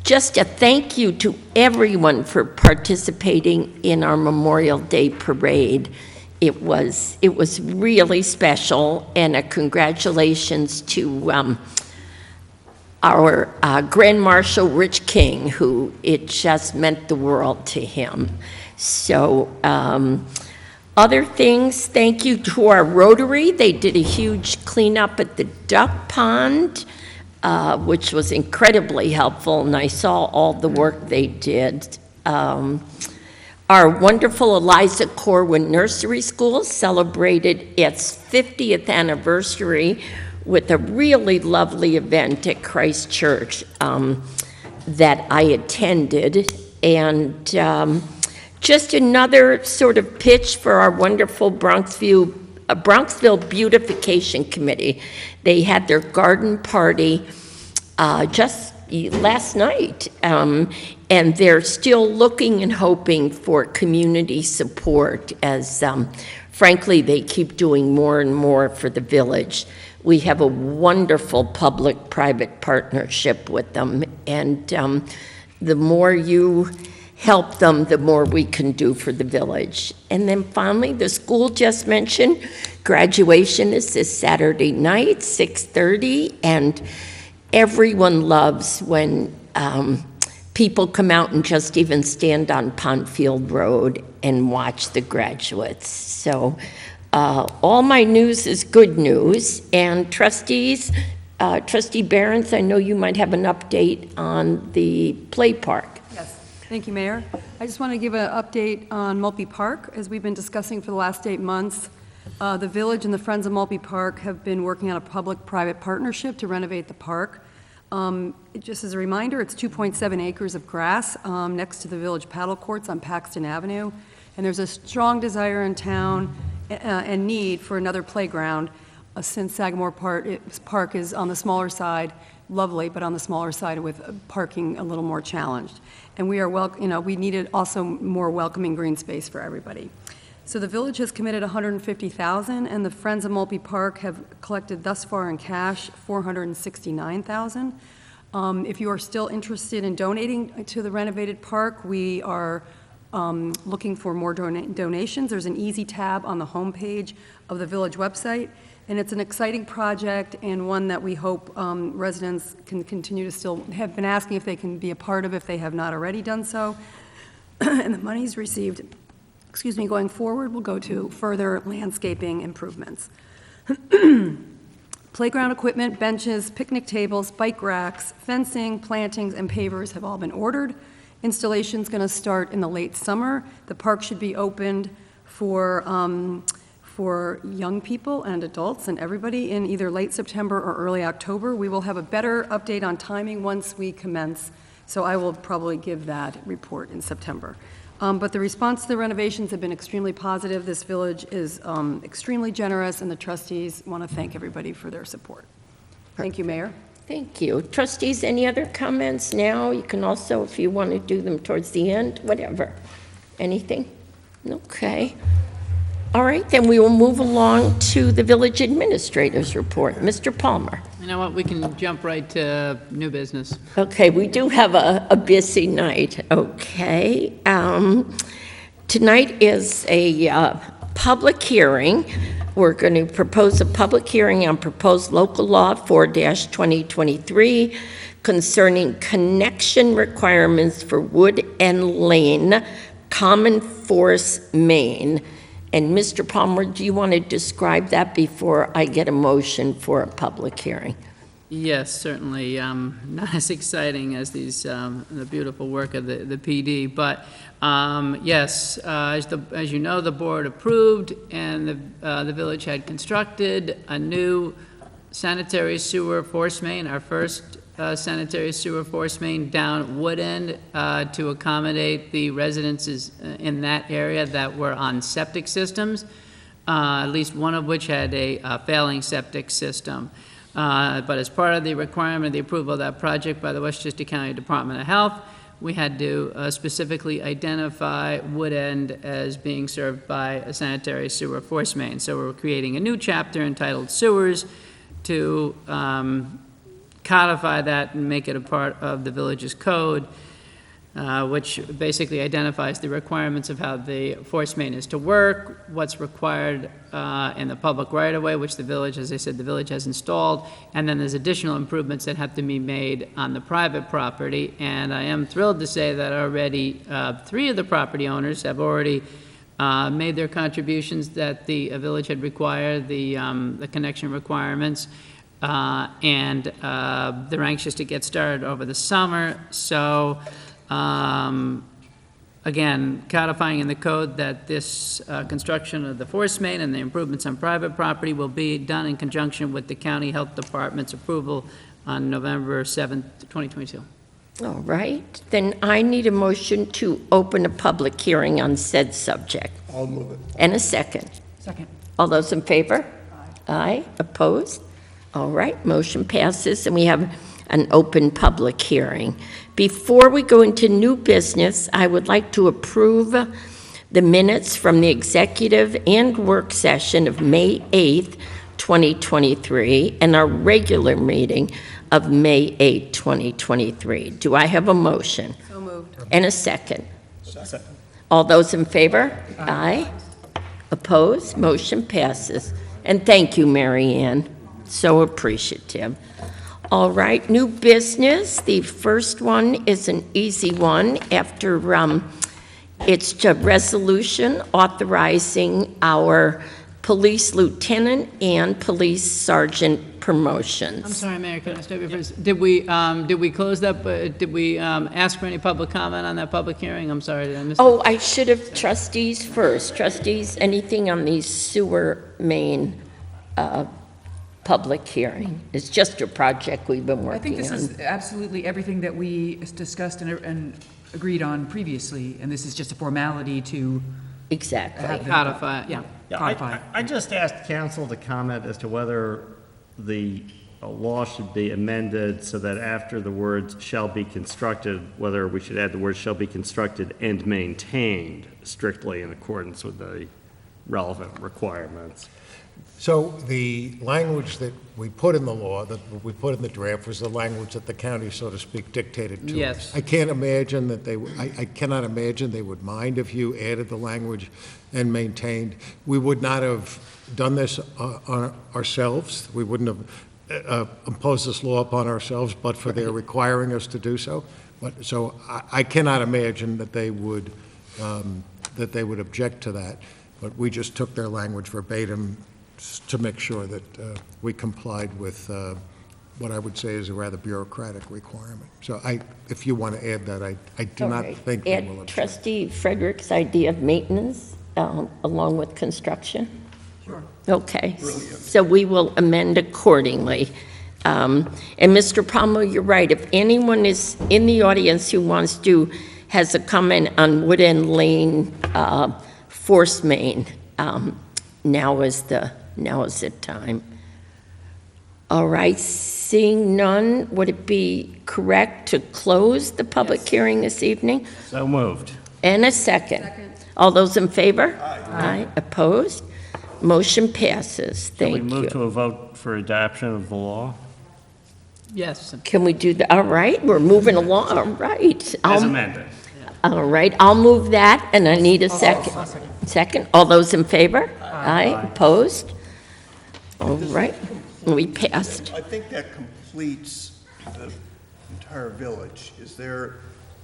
Just a thank you to everyone for participating in our Memorial Day parade. It was really special, and a congratulations to our Grand Marshal Rich King, who it just meant the world to him. So other things, thank you to our Rotary. They did a huge cleanup at the duck pond, which was incredibly helpful, and I saw all the work they did. Our wonderful Eliza Corwin Nursery School celebrated its 50th anniversary with a really lovely event at Christ Church that I attended. And just another sort of pitch for our wonderful Bronxville Beautification Committee. They had their garden party just last night, and they're still looking and hoping for community support as, frankly, they keep doing more and more for the village. We have a wonderful public-private partnership with them, and the more you help them, the more we can do for the village. And then finally, the school just mentioned, graduation is this Saturday night, 6:30, and everyone loves when people come out and just even stand on Pontfield Road and watch the graduates. So all my news is good news. And trustees, Trustee Behrens, I know you might have an update on the play park. Yes, thank you, Mayor. I just want to give an update on Mulpey Park. As we've been discussing for the last 8 months, the village and the Friends of Mulpey Park have been working on a public-private partnership to renovate the park. Just as a reminder, it's 2.7 acres of grass next to the village paddle courts on Paxton Avenue, and there's a strong desire in town and need for another playground since Sagamore Park is on the smaller side, lovely, but on the smaller side with parking a little more challenged. And we are we needed also more welcoming green space for everybody. So the village has committed $150,000, and the Friends of Mulpey Park have collected thus far in cash $469,000. If you are still interested in donating to the renovated park, we are looking for more donations. There's an easy tab on the homepage of the village website, and it's an exciting project and one that we hope residents can continue to still have been asking if they can be a part of if they have not already done so. And the monies received, going forward will go to further landscaping improvements. Playground equipment, benches, picnic tables, bike racks, fencing, plantings, and pavers have all been ordered. Installation's going to start in the late summer. The park should be opened for young people and adults and everybody in either late September or early October. We will have a better update on timing once we commence, so I will probably give that report in September. But the response to the renovations have been extremely positive. This village is extremely generous, and the trustees want to thank everybody for their support. Thank you, Mayor. Thank you. Trustees, any other comments now? You can also, if you want to do them towards the end, whatever. Anything? Okay. All right, then we will move along to the village administrator's report. Mr. Palmer. You know what, we can jump right to new business. Okay, we do have a busy night. Okay. Tonight is a public hearing. We're going to propose a public hearing on proposed local law 4-2023 concerning connection requirements for Wood End Lane, Common Force, Maine. And Mr. Palmer, do you want to describe that before I get a motion for a public hearing? Yes, certainly. Not as exciting as the beautiful work of the PD, but yes, as you know, the board approved, and the village had constructed a new sanitary sewer force main, our first sanitary sewer force main down Wood End to accommodate the residences in that area that were on septic systems, at least one of which had a failing septic system. But as part of the requirement of the approval of that project by the Westchester County Department of Health, we had to specifically identify Wood End as being served by a sanitary sewer force main. So we're creating a new chapter entitled Sewers to codify that and make it a part of the village's code, which basically identifies the requirements of how the force main is to work, what's required in the public right-of-way, which the village, as I said, the village has installed, and then there's additional improvements that have to be made on the private property. And I am thrilled to say that already 3 of the property owners have already made their contributions that the village had required, the connection requirements, and they're anxious to get started over the summer. So again, codifying in the code that this construction of the force main and the improvements on private property will be done in conjunction with the county health department's approval on November 7th, 2022. All right, then I need a motion to open a public hearing on said subject. I'll move it. And a second. Second. All those in favor? Aye. Opposed? All right, motion passes, and we have an open public hearing. Before we go into new business, I would like to approve the minutes from the executive and work session of May 8th, 2023, and our regular meeting of May 8th, 2023. Do I have a motion? So moved. And a second? Second. All those in favor? Aye. Opposed? Motion passes. And thank you, Mary Ann. So appreciative. All right, new business. The first one is an easy one after it's a resolution authorizing our police lieutenant and police sergeant promotions. I'm sorry, Mayor, can I stop you for a second? Did we close that, did we ask for any public comment on that public hearing? I'm sorry, did I miss that? Oh, I should have trustees first. Trustees, anything on the sewer main public hearing? It's just a project we've been I think working this on. is absolutely everything that we discussed and agreed on previously, and this is just a formality to Exactly. have them. Codify, yeah. Codify. I just asked council to comment as to whether the law should be amended so that after the words "shall be constructed," whether we should add the words "shall be constructed and maintained" strictly in accordance with the relevant requirements. So the language that we put in the law, that we put in the draft, was the language that the county, so to speak, dictated to us. Yes. I can't imagine that I cannot imagine they would mind if you added the language and maintained. We would not have done this on ourselves. We wouldn't have imposed this law upon ourselves, but for their requiring us to do so. But, so I cannot imagine that they would object to that. But we just took their language verbatim to make sure that we complied with what I would say is a rather bureaucratic requirement. So if you want to add that, I do All not right. think they will Add object. Trustee Frederick's idea of maintenance along with construction? Sure. Okay. So we will amend accordingly. And Mr. Palmer, you're right. If anyone is in the audience who has a comment on Wood End Lane force main, now is the time. All right, seeing none, would it be correct to close the public hearing this evening? So moved. And a second. All those in favor? Aye. Opposed? Motion passes. Thank Can we move you. to a vote for adoption of the law? Yes. Can we do that? All right, we're moving along. All right. As amended. All right, I'll move that, and I need a second. Second. All those in favor? Aye. Opposed? All right, we passed. I think that completes the entire village. Is there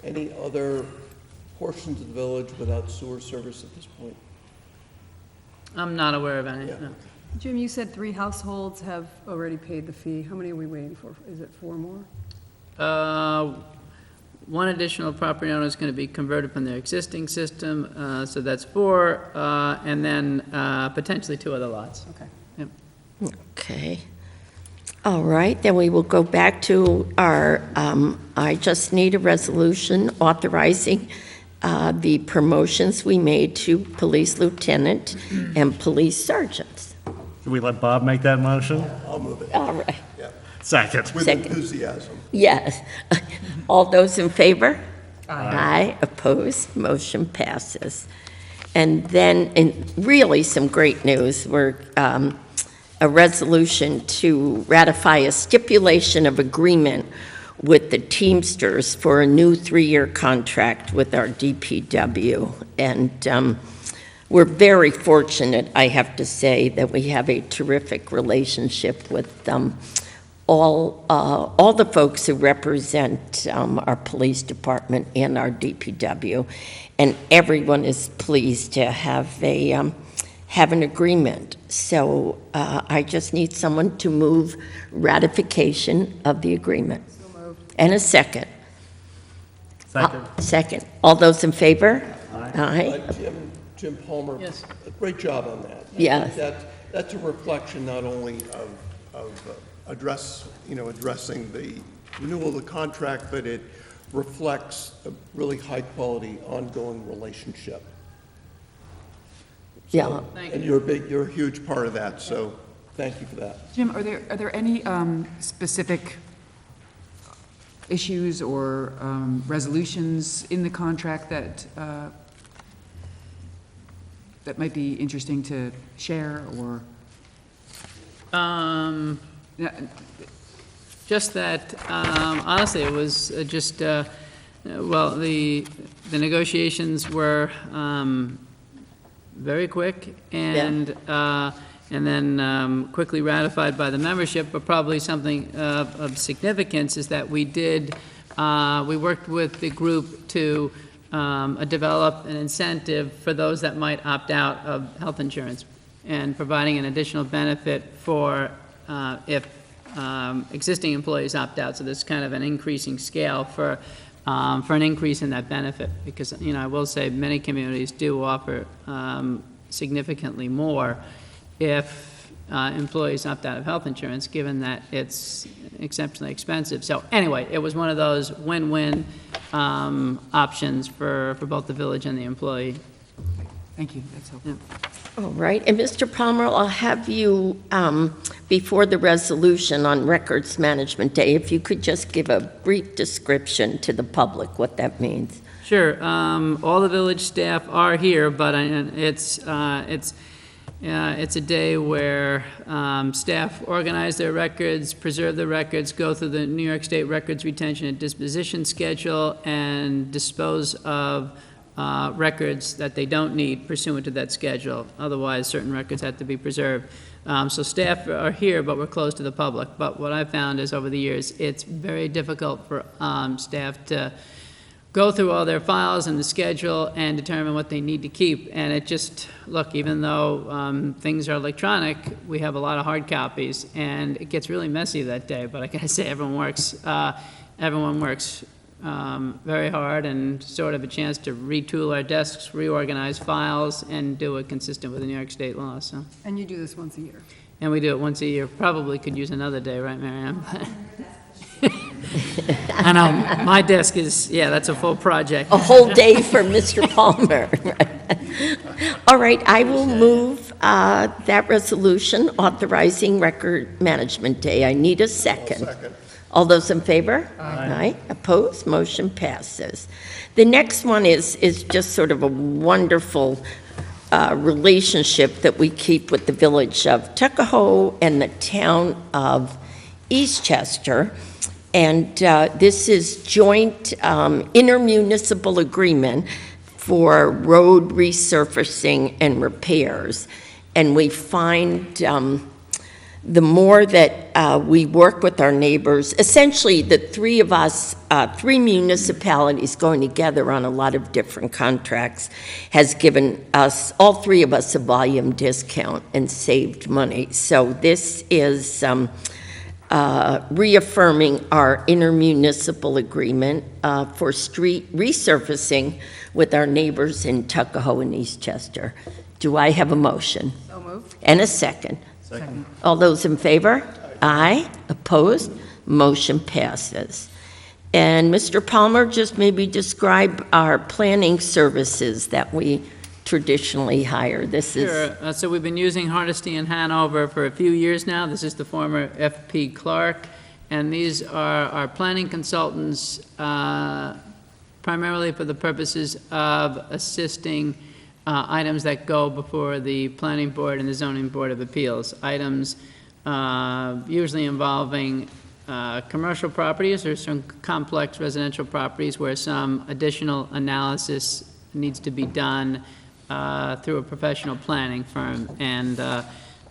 any other portions of the village without sewer service at this point? I'm not aware of any. Yeah. No. Jim, you said 3 households have already paid the fee. How many are we waiting for? Is it 4 more? One additional property owner is going to be converted from their existing system, so that's 4, and then potentially 2 other lots. Okay. Yep. Okay. All right, then we will go back to our, I just need a resolution authorizing the promotions we made to police lieutenant and police sergeants. Should we let Bob make that motion? I'll move it. All right, Yeah. Second. With Second. enthusiasm. yes. All those in favor? Aye. Opposed? Motion passes. And then, in really some great news, we're a resolution to ratify a stipulation of agreement with the Teamsters for a new 3-year contract with our DPW. And we're very fortunate, I have to say, that we have a terrific relationship with all the folks who represent our police department and our DPW. And everyone is pleased to have an agreement. So I just need someone to move ratification of the agreement. So moved. And a second. Second. Second. All those in favor? Aye. Jim Palmer. Yes. Great job on that. Yes. That's a reflection not only of addressing the renewal of the contract, but it reflects a really high-quality, ongoing relationship. Yeah. Thank And you. you're a huge part of that, so thank you for that. Jim, are there any specific issues or resolutions in the contract that might be interesting to share, or? Just that, honestly, it was just, well, the negotiations were very quick and then quickly ratified by the membership, but probably something of significance is that we worked with the group to develop an incentive for those that might opt out of health insurance. and providing an additional benefit for if existing employees opt out. So there's kind of an increasing scale for an increase in that benefit, because, you know, I will say many communities do offer significantly more if employees opt out of health insurance, given that it's exceptionally expensive. So anyway, it was one of those win-win options for both the village and the employee. Thank you, that's helpful. All right, and Mr. Palmer, I'll have you, before the resolution on Records Management Day, if you could just give a brief description to the public what that means. Sure. All the village staff are here, but it's a day where staff organize their records, preserve the records, go through the New York State Records Retention and Disposition Schedule, and dispose of records that they don't need pursuant to that schedule. Otherwise, certain records have to be preserved. So staff are here, but we're closed to the public. But what I've found is over the years, it's very difficult for staff to go through all their files and the schedule and determine what they need to keep. And it just, look, even though things are electronic, we have a lot of hard copies, and it gets really messy that day. But I gotta say, everyone works very hard, and sort of a chance to retool our desks, reorganize files, and do it consistent with the New York State law. So. And you do this once a year? And we do it once a year. Probably could use another day, right, Miriam? I know, my desk is, yeah, that's a full project. A whole day for Mr. Palmer. All right, I will move that resolution authorizing Record Management Day. I need a second. Second. All those in favor? Aye. Opposed? Motion passes. The next one is just sort of a wonderful relationship that we keep with the village of Tuckahoe and the town of Eastchester. And this is joint intermunicipal agreement for road resurfacing and repairs. And we find the more that we work with our neighbors, essentially the three of us, three municipalities going together on a lot of different contracts, has given us, all three of us, a volume discount and saved money. So this is reaffirming our intermunicipal agreement for street resurfacing with our neighbors in Tuckahoe and Eastchester. Do I have a motion? So moved. And a second? Second. All those in favor? Aye. Opposed? Motion passes. And Mr. Palmer, just maybe describe our planning services that we traditionally hire. This is... Sure. So we've been using Hardesty and Hanover for a few years now. This is the former F.P. Clark, and these are our planning consultants, primarily for the purposes of assisting items that go before the Planning Board and the Zoning Board of Appeals. Items usually involving commercial properties or some complex residential properties where some additional analysis needs to be done through a professional planning firm. And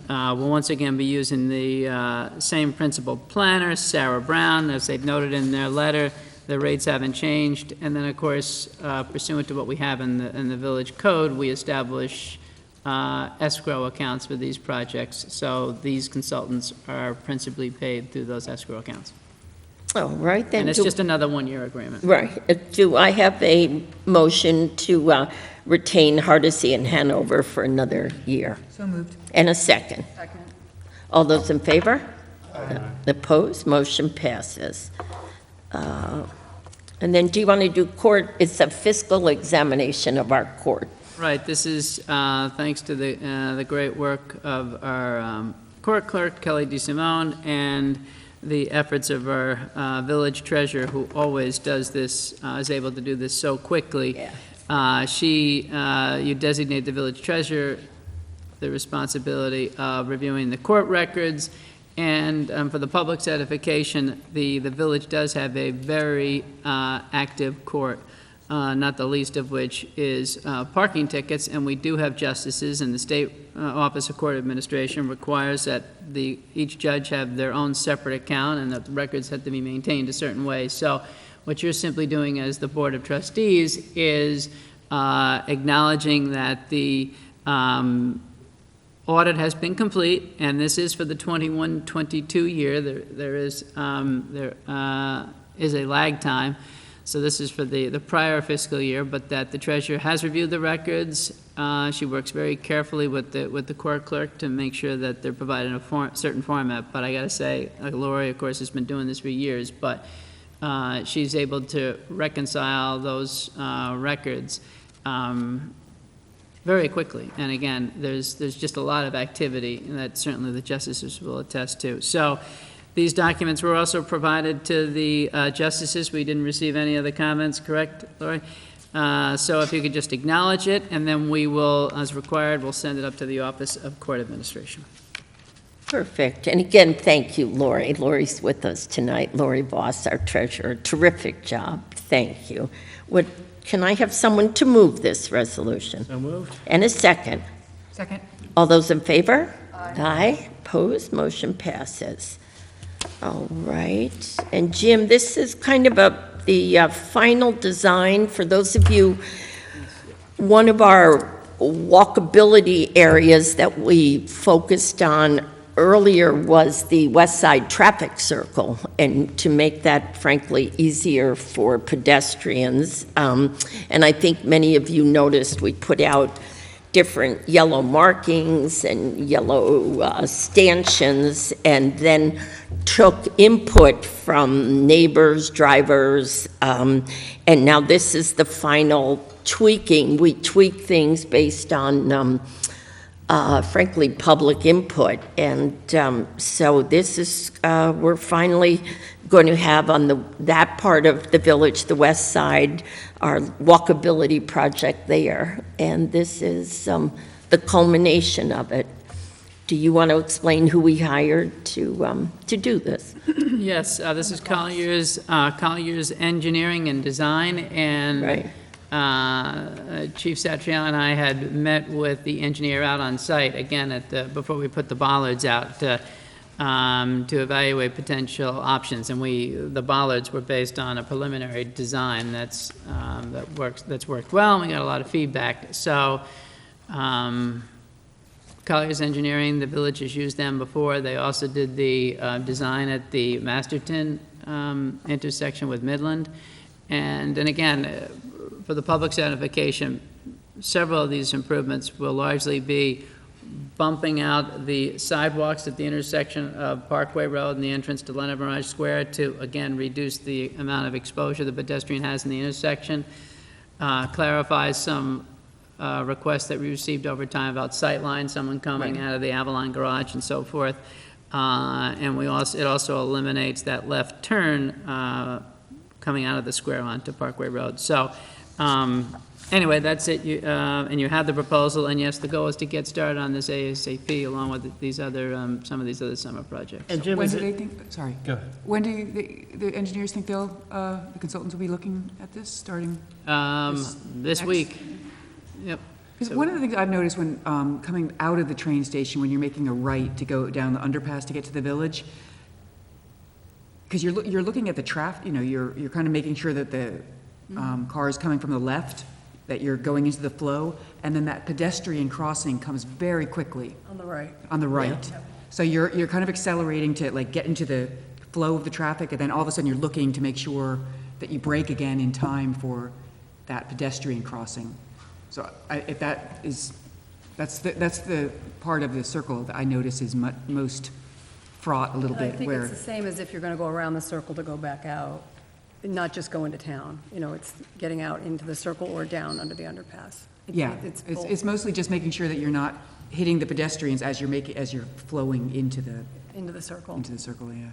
we'll once again be using the same principal planner, Sarah Brown, as they've noted in their letter. The rates haven't changed. And then, of course, pursuant to what we have in the village code, we establish escrow accounts for these projects. So these consultants are principally paid through those escrow accounts. Oh, right then. And it's just another one-year agreement. Right. Do I have a motion to retain Hardesty and Hanover for another year? So moved. And a second? Second. All those in favor? Opposed? Motion passes. And then do you want to do court? It's a fiscal examination of our court. Right. This is thanks to the great work of our court clerk, Kelly DeSimone, and the efforts of our village treasurer, who always does this, is able to do this so quickly. Yeah. You designate the village treasurer the responsibility of reviewing the court records, and for the public certification, the village does have a very active court, not the least of which is parking tickets, and we do have justices, and the State Office of Court Administration requires that each judge have their own separate account and that the records have to be maintained a certain way. So what you're simply doing as the Board of Trustees is acknowledging that the audit has been complete, and this is for the 21-22 year. There is a lag time, so this is for the prior fiscal year, but that the treasurer has reviewed the records. She works very carefully with the court clerk to make sure that they're provided in a certain format. But I gotta say, Lori, of course, has been doing this for years, but she's able to reconcile those records very quickly. And again, there's just a lot of activity that certainly the justices will attest to. So these documents were also provided to the justices. We didn't receive any other comments, correct, Lori? So if you could just acknowledge it, and then we will, as required, we'll send it up to the Office of Court Administration. Perfect. And again, thank you, Lori. Lori's with us tonight. Lori Voss, our treasurer. Terrific job. Thank you. Can I have someone to move this resolution? So moved. And a second. Second. All those in favor? Aye. Opposed? Motion passes. All right. And Jim, this is kind of the final design. For those of you, one of our walkability areas that we focused on earlier was the West Side traffic circle, and to make that frankly easier for pedestrians. And I think many of you noticed we put out different yellow markings and yellow stanchions, and then took input from neighbors, drivers, and now this is the final tweaking. We tweak things based on frankly, public input. And so this is, we're finally going to have on that part of the village, the west side, our walkability project there. And this is the culmination of it. Do you want to explain who we hired to do this? Yes, this is Collier's Engineering and Design, and Right. Chief Satriani and I had met with the engineer out on site, again, before we put the bollards out, to evaluate potential options. And the bollards were based on a preliminary design that's worked well, and we got a lot of feedback. So, Collier's Engineering, the village has used them before. They also did the design at the Masterton intersection with Midland. And then again, for the public's identification, several of these improvements will largely be bumping out the sidewalks at the intersection of Parkway Road and the entrance to Leonard Mirage Square to, again, reduce the amount of exposure the pedestrian has in the intersection. Clarifies some requests that we received over time about sightline, someone coming out of the Avalon garage and so forth. And it also eliminates that left turn coming out of the square onto Parkway Road. So anyway, that's it. And you have the proposal, and yes, the goal is to get started on this ASAP along with these other, some of these other summer projects. And Jim, When do they think, sorry. Go ahead. When do the engineers think the consultants will be looking at this, starting? This week. Yep. Because one of the things I've noticed when coming out of the train station, when you're making a right to go down the underpass to get to the village, because you're looking at the traffic, you're kind of making sure that the cars coming from the left, that you're going into the flow, and then that pedestrian crossing comes very quickly. On the right. On the right. Yeah. So you're kind of accelerating to like get into the flow of the traffic, and then all of a sudden you're looking to make sure that you brake again in time for that pedestrian crossing. So that's the part of the circle that I notice is most fraught a little bit. I think it's the same as if you're going to go around the circle to go back out, not just go into town. It's getting out into the circle or down under the underpass. It's mostly just making sure that you're not hitting the pedestrians as you're flowing into the circle. Into the circle, yeah.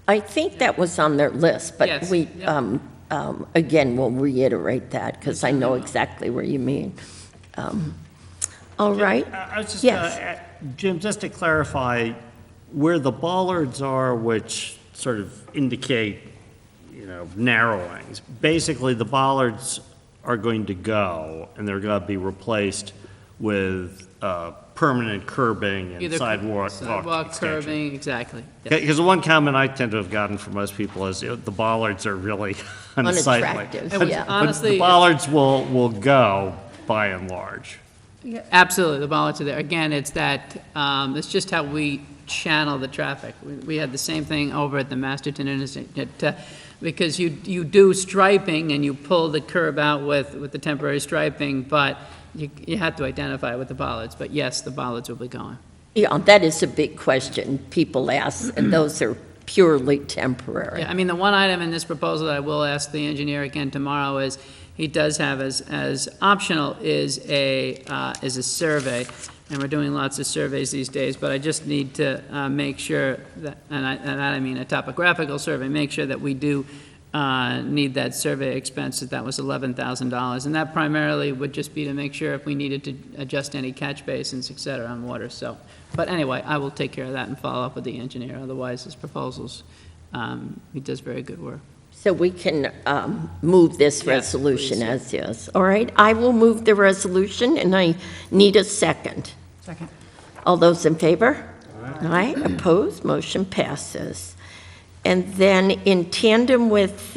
I think that was on their list, but Yes. we, again, we'll reiterate that because I know exactly where you mean. All right. I was just, Yes. Jim, just to clarify, where the bollards are, which sort of indicate, narrowings, basically the bollards are going to go, and they're going to be replaced with permanent curbing and Either sidewalk extension. Curbing, exactly. Yep. Because the one comment I tend to have gotten from most people is the bollards are really unsightly. Unattractive, But, yeah. but Honestly, the bollards will go by and large. Absolutely, the bollards are there. Again, it's that, it's just how we channel the traffic. We had the same thing over at the Masterton Interstate, because you do striping and you pull the curb out with the temporary striping, but you have to identify with the bollards. But yes, the bollards will be going. Yeah, that is a big question people ask, and those are purely temporary. Yeah, I mean, the one item in this proposal that I will ask the engineer again tomorrow is, he does have as optional is a survey, and we're doing lots of surveys these days, but I just need to make sure that, and I mean a topographical survey, make sure that we do need that survey expense, that was $11,000, and that primarily would just be to make sure if we needed to adjust any catch basins, et cetera, on water, so. But anyway, I will take care of that and follow up with the engineer, otherwise his proposals, he does very good work. So we can move this resolution please, yeah. as is. All right, I will move the resolution, and I need a second. Second. All those in favor? Aye. Opposed? Motion passes. And then in tandem with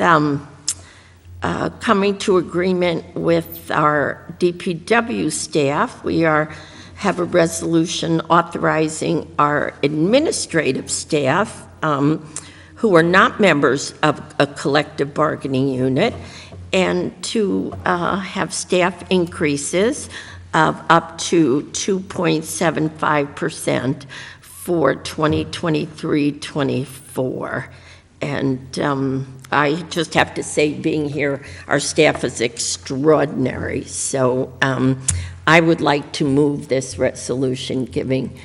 coming to agreement with our DPW staff, we have a resolution authorizing our administrative staff who are not members of a collective bargaining unit, and to have staff increases of up to 2.75% for 2023-24. And I just have to say, being here, our staff is extraordinary. So I would like to move this resolution giving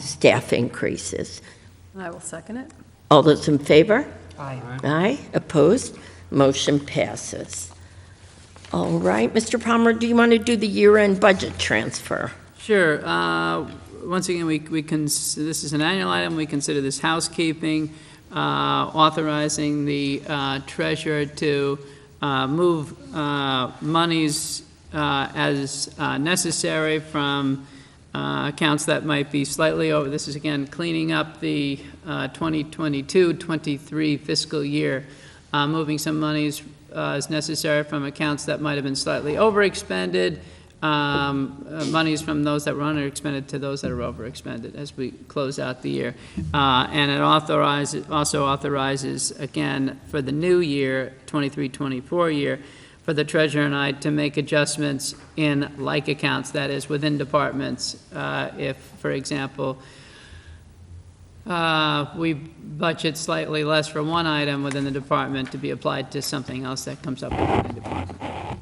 staff increases. I will second it. All those in favor? Aye. Aye. Opposed? Motion passes. All right, Mr. Palmer, do you want to do the year-end budget transfer? Sure. Once again, this is an annual item. We consider this housekeeping, authorizing the treasurer to move monies as necessary from accounts that might be slightly over. This is, again, cleaning up the 2022-23 fiscal year, moving some monies as necessary from accounts that might have been slightly overexpended, monies from those that were underexpended to those that are overexpended as we close out the year. And it also authorizes, again, for the new year, 23-24 year, for the treasurer and I to make adjustments in like accounts, that is, within departments. If, for example, we budget slightly less for one item within the department to be applied to something else that comes up within the department.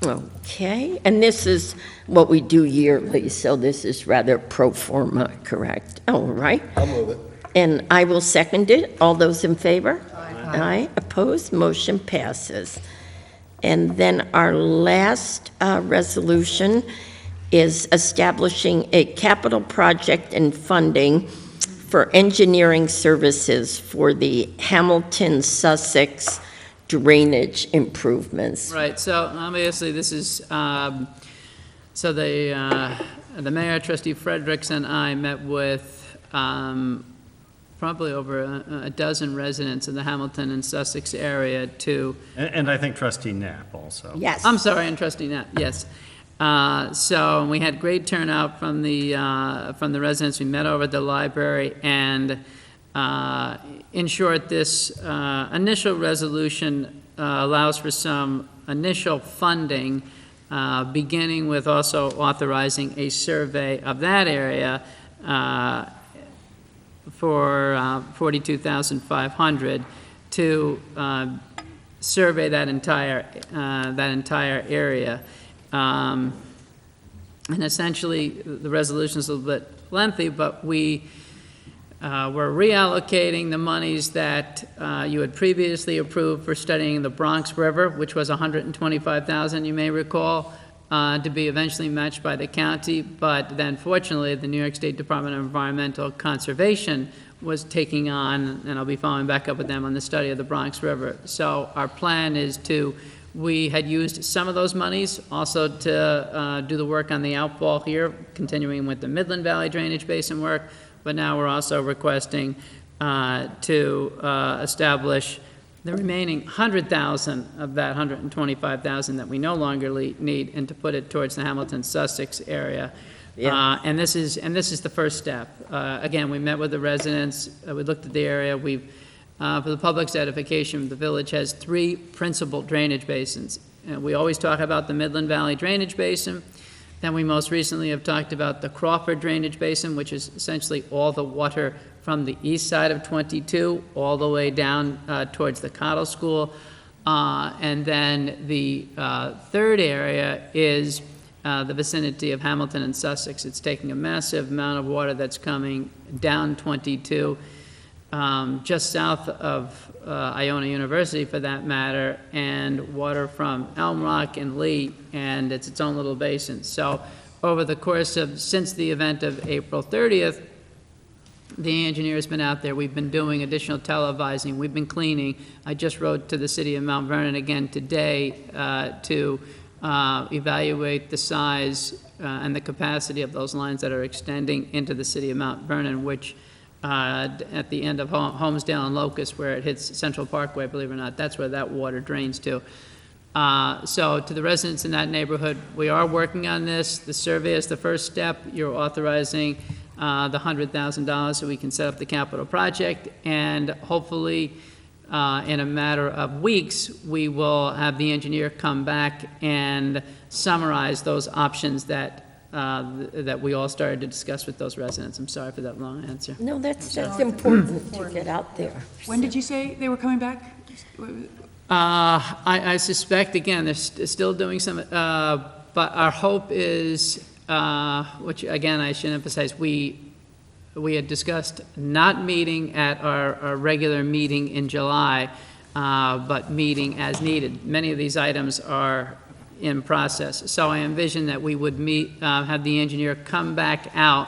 Okay, and this is what we do yearly, so this is rather pro forma, correct? All right. I'll move it. And I will second it. All those in favor? Aye. Opposed? Motion passes. And then our last resolution is establishing a capital project and funding for engineering services for the Hamilton Sussex drainage improvements. Right, so obviously this is, so the mayor, Trustee Fredericks, and I met with probably over a dozen residents in the Hamilton and Sussex area to... And I think Trustee Knapp also. Yes. I'm sorry, and Trustee Knapp, yes. So we had great turnout from the residents. We met over at the library, and in short, this initial resolution allows for some initial funding, beginning with also authorizing a survey of that area for $42,500 to survey that entire area. And essentially, the resolution is a little bit lengthy, but we're reallocating the monies that you had previously approved for studying the Bronx River, which was $125,000, you may recall, to be eventually matched by the county. But then fortunately, the New York State Department of Environmental Conservation was taking on, and I'll be following back up with them on the study of the Bronx River. So our plan is we had used some of those monies also to do the work on the outfall here, continuing with the Midland Valley Drainage Basin work, but now we're also requesting to establish the remaining 100,000 of that 125,000 that we no longer need, and to put it towards the Hamilton Sussex area. Yeah. And this is the first step. Again, we met with the residents, we looked at the area, for the public's edification, the village has 3 principal drainage basins. And we always talk about the Midland Valley Drainage Basin. Then we most recently have talked about the Crawford Drainage Basin, which is essentially all the water from the east side of 22 all the way down towards the Cottle School. And then the third area is the vicinity of Hamilton and Sussex. It's taking a massive amount of water that's coming down 22, just south of Iona University for that matter, and water from Elm Rock and Lee, and it's its own little basin. So over the course of, since the event of April 30th, the engineer's been out there. We've been doing additional televising. We've been cleaning. I just wrote to the city of Mount Vernon again today to evaluate the size and the capacity of those lines that are extending into the city of Mount Vernon, which at the end of Holmesdale and Locust, where it hits Central Parkway, believe it or not, that's where that water drains to. So to the residents in that neighborhood, we are working on this. The survey is the first step. You're authorizing the $100,000 so we can set up the capital project, and hopefully in a matter of weeks, we will have the engineer come back and summarize those options that that we all started to discuss with those residents. I'm sorry for that long answer. No, that's important to get out there. When did you say they were coming back? I suspect, again, they're still doing some, but our hope is, which again, I should emphasize, we had discussed not meeting at our regular meeting in July, but meeting as needed. Many of these items are in process. So I envision that we would meet, have the engineer come back out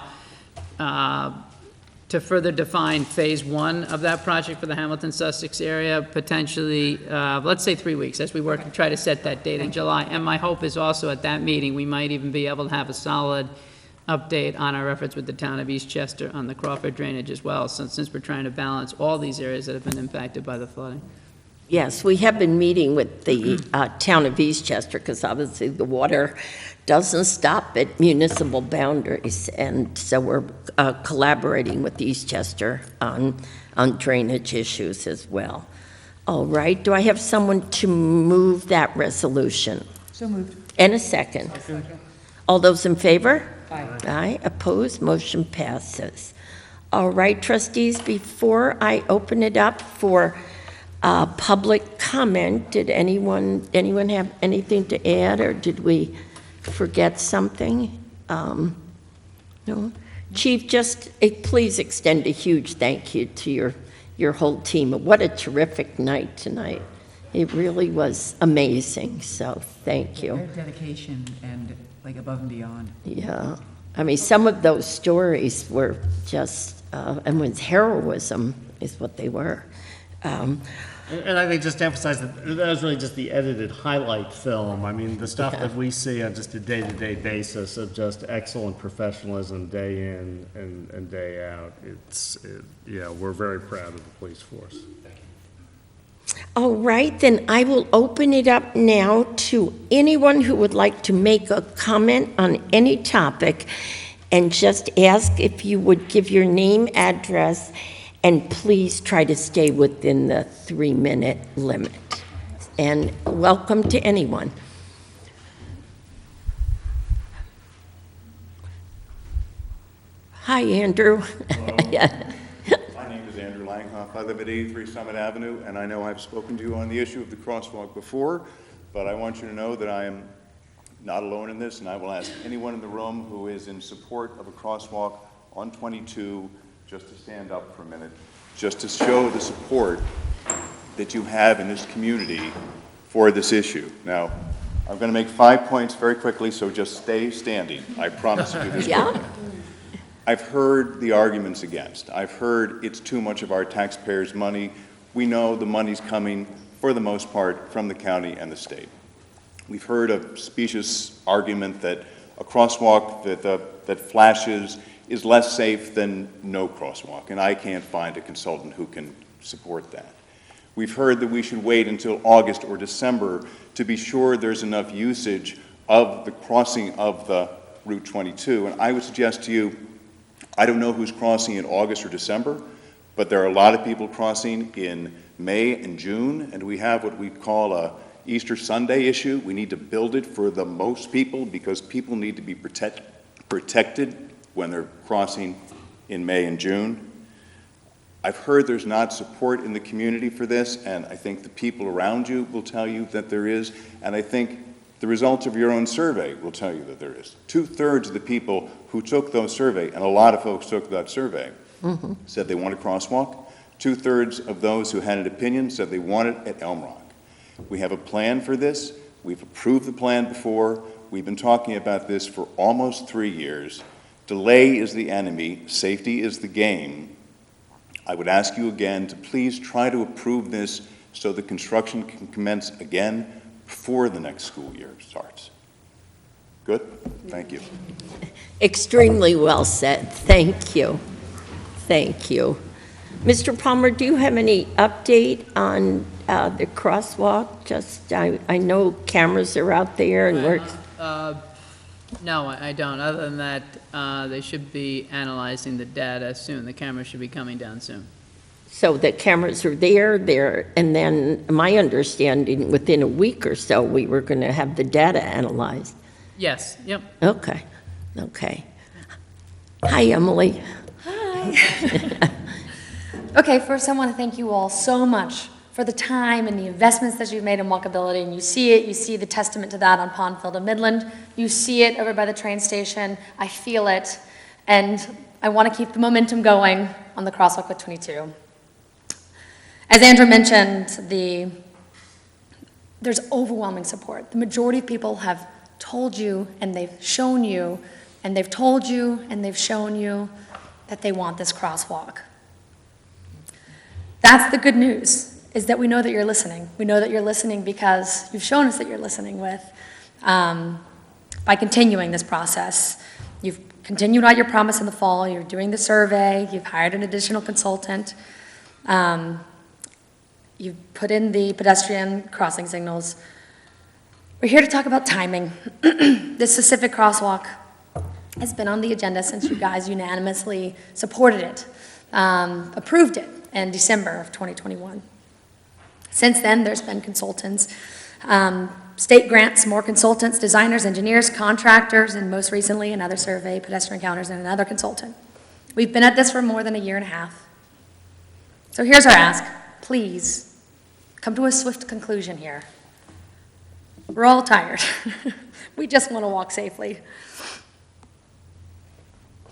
to further define phase 1 of that project for the Hamilton Sussex area, potentially, let's say 3 weeks, as we work to try to set that date in July. And my hope is also at that meeting, we might even be able to have a solid update on our efforts with the town of Eastchester on the Crawford drainage as well, since we're trying to balance all these areas that have been impacted by the flooding. Yes, we have been meeting with the town of Eastchester, because obviously the water doesn't stop at municipal boundaries, and so we're collaborating with Eastchester on drainage issues as well. All right, do I have someone to move that resolution? So moved. And a second. All those in favor? Aye. Aye, opposed, motion passes. All right, trustees, before I open it up for public comment, did anyone have anything to add, or did we forget something? No? Chief, just please extend a huge thank you to your whole team. What a terrific night tonight. It really was amazing, so thank you. Their dedication and like above and beyond. Yeah, I mean, some of those stories were just, and with heroism is what they were. And I think just to emphasize that was really just the edited highlight film. I mean, the stuff that we see on just a day-to-day basis of just excellent professionalism day in and day out. Yeah, we're very proud of the police force. All right, then I will open it up now to anyone who would like to make a comment on any topic, and just ask if you would give your name, address, and please try to stay within the 3-minute limit. And welcome to anyone. Hi, Andrew. Yeah. My name is Andrew Langhoff. I live at 83 Summit Avenue, and I know I've spoken to you on the issue of the crosswalk before, but I want you to know that I am not alone in this, and I will ask anyone in the room who is in support of a crosswalk on 22 just to stand up for a minute, just to show the support that you have in this community for this issue. Now, I'm going to make 5 points very quickly, so just stay standing. I promise you this. Yeah. I've heard the arguments against. I've heard it's too much of our taxpayers' money. We know the money's coming, for the most part, from the county and the state. We've heard a specious argument that a crosswalk that flashes is less safe than no crosswalk, and I can't find a consultant who can support that. We've heard that we should wait until August or December to be sure there's enough usage of the crossing of the Route 22. And I would suggest to you, I don't know who's crossing in August or December, but there are a lot of people crossing in May and June, and we have what we call a Easter Sunday issue. We need to build it for the most people because people need to be protected when they're crossing in May and June. I've heard there's not support in the community for this, and I think the people around you will tell you that there is, and I think the results of your own survey will tell you that there is. 2/3 of the people who took those survey, and a lot of folks took that survey, said they want a crosswalk. 2/3 of those who had an opinion said they want it at Elm Rock. We have a plan for this. We've approved the plan before. We've been talking about this for almost 3 years. Delay is the enemy. Safety is the game. I would ask you again to please try to approve this so the construction can commence again before the next school year starts. Good? Thank you. Extremely well said. Thank you. Thank you. Mr. Palmer, do you have any update on the crosswalk? Just, I know cameras are out there and we're... No, I don't. Other than that, they should be analyzing the data soon. The cameras should be coming down soon. So the cameras are there, and then my understanding, within a week or so, we were going to have the data analyzed. Yes, yep. Okay, okay. Hi, Emily. Hi. Okay, first I want to thank you all so much for the time and the investments that you've made in walkability, and you see the testament to that on Pondfield and Midland. You see it over by the train station. I feel it, and I want to keep the momentum going on the crosswalk with 22. As Andrew mentioned, there's overwhelming support. The majority of people have told you, and they've shown you, and they've told you, and they've shown you that they want this crosswalk. That's the good news, is that we know that you're listening. We know that you're listening because you've shown us that you're listening by continuing this process. You've continued on your promise in the fall. You're doing the survey. You've hired an additional consultant. You've put in the pedestrian crossing signals. We're here to talk about timing. This specific crosswalk has been on the agenda since you guys unanimously supported it, approved it in December of 2021. Since then, there's been consultants, state grants, more consultants, designers, engineers, contractors, and most recently another survey, pedestrian counters, and another consultant. We've been at this for more than a year and a half. So here's our ask. Please, come to a swift conclusion here. We're all tired. We just want to walk safely.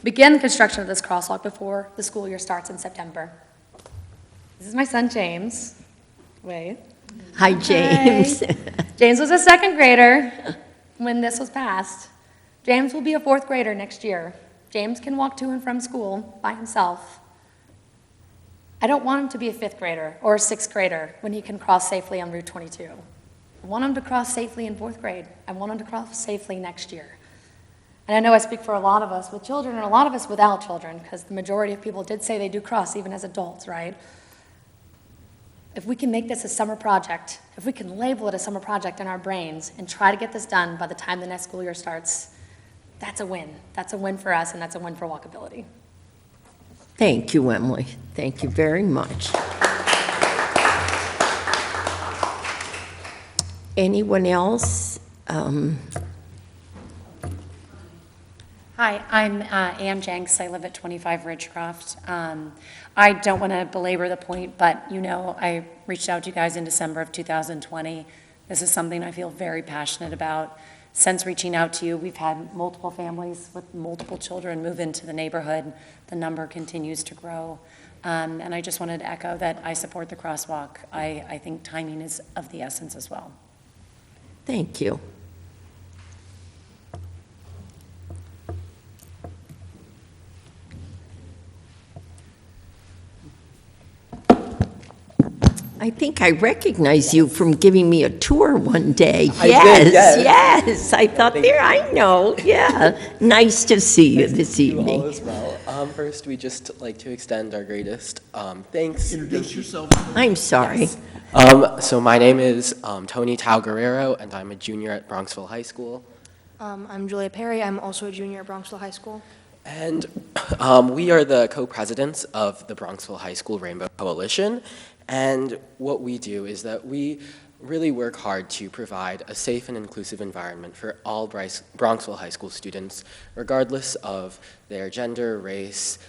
Begin construction of this crosswalk before the school year starts in September. This is my son, James. Wait. Hi, James. Hi. James was a second grader when this was passed. James will be a fourth grader next year. James can walk to and from school by himself. I don't want him to be a fifth grader or a sixth grader when he can cross safely on Route 22. I want him to cross safely in fourth grade. I want him to cross safely next year. And I know I speak for a lot of us with children and a lot of us without children, because the majority of people did say they do cross even as adults, right? If we can make this a summer project, if we can label it a summer project in our brains and try to get this done by the time the next school year starts, that's a win. That's a win for us, and that's a win for walkability. Thank you, Emily. Thank you very much. Anyone else? Hi, I'm Ann Jenks. I live at 25 Ridgecroft. I don't want to belabor the point, but you know, I reached out to you guys in December of 2020. This is something I feel very passionate about. Since reaching out to you, we've had multiple families with multiple children move into the neighborhood. The number continues to grow. And I just wanted to echo that I support the crosswalk. I think timing is of the essence as well. Thank you. I think I recognize you from giving me a tour one day. I Yes, did, yes. yes. I thought there, I know, yeah. Nice to see you this You all evening. as well. First, we just like to extend our greatest thanks. Introduce yourself. I'm sorry. So my name is Tony Tao Guerrero, and I'm a junior at Bronxville High School. I'm Julia Perry. I'm also a junior at Bronxville High School. And we are the co-presidents of the Bronxville High School Rainbow Coalition. And what we do is that we really work hard to provide a safe and inclusive environment for all Bronxville High School students, regardless of their gender, race,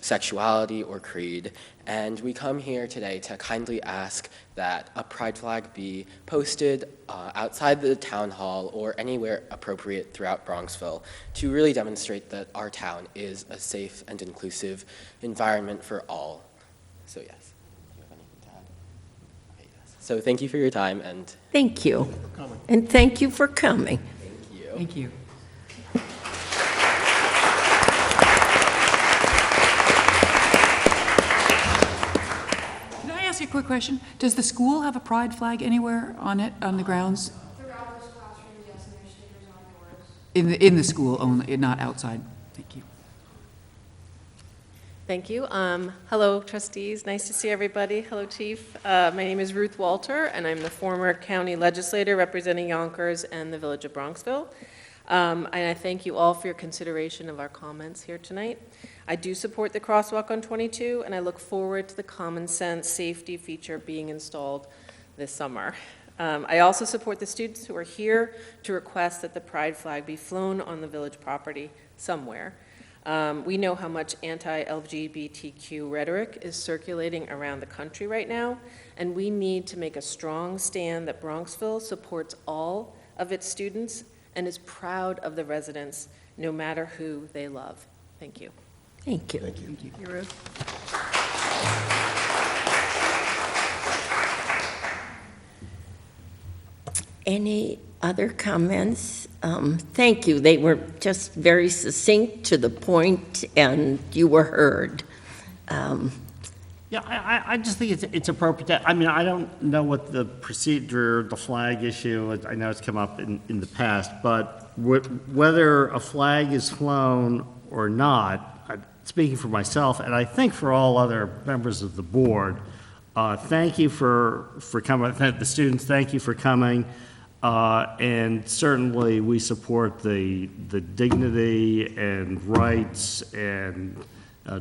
sexuality, or creed. And we come here today to kindly ask that a pride flag be posted outside the town hall or anywhere appropriate throughout Bronxville to really demonstrate that our town is a safe and inclusive environment for all. So yes. So thank you for your time, and Thank you. And thank you for coming. thank you. Thank you. Can I ask you a quick question? Does the school have a pride flag anywhere on it, on the grounds? Throughout those classrooms, yes, and there's stickers on doors. In the school only, not outside? Thank you. Thank you. Hello, trustees. Nice to see everybody. Hello, Chief. My name is Ruth Walter, and I'm the former county legislator representing Yonkers and the Village of Bronxville. And I thank you all for your consideration of our comments here tonight. I do support the crosswalk on 22, and I look forward to the common sense safety feature being installed this summer. I also support the students who are here to request that the pride flag be flown on the village property somewhere. We know how much anti-LGBTQ rhetoric is circulating around the country right now, and we need to make a strong stand that Bronxville supports all of its students and is proud of the residents, no matter who they love. Thank you. Thank you. Thank you, Ruth. Any other comments? Thank you. They were just very succinct, to the point, and you were heard. Yeah, I just think it's appropriate. I mean, I don't know what the procedure, the flag issue, I know it's come up in the past, but whether a flag is flown or not, speaking for myself, and I think for all other members of the board, thank you for coming. The students, thank you for coming. And certainly we support the dignity and rights and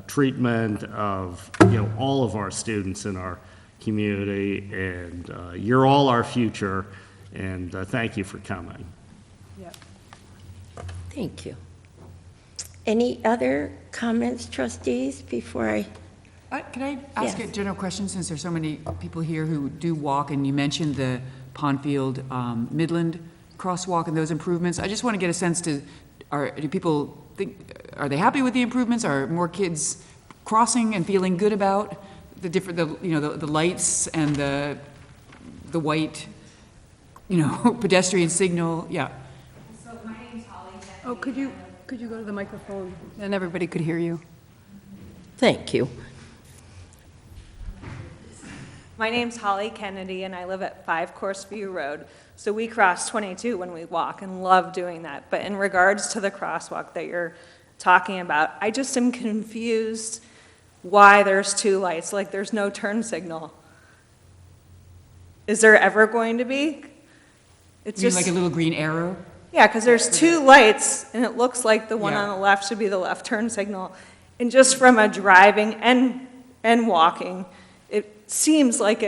treatment of, all of our students in our community, and you're all our future, and thank you for coming. Yep. Thank you. Any other comments, trustees, before I? Can I ask Yes. a general question, since there's so many people here who do walk, and you mentioned the Pondfield Midland crosswalk and those improvements? I just want to get a sense do people think, are they happy with the improvements? Are more kids crossing and feeling good about the different, the lights and the white, pedestrian signal? Yeah. So my name's Holly. Oh, could you go to the microphone? And everybody could hear you. Thank you. My name's Holly Kennedy, and I live at 5 Courseview Road. So we cross 22 when we walk and love doing that. But in regards to the crosswalk that you're talking about, I just am confused why there's 2 lights, like there's no turn signal. Is there ever going to be? It's You mean like a little green arrow? Yeah, because there's 2 lights, and it looks like the one Yeah. on the left should be the left turn signal. And just from a driving and walking, it seems like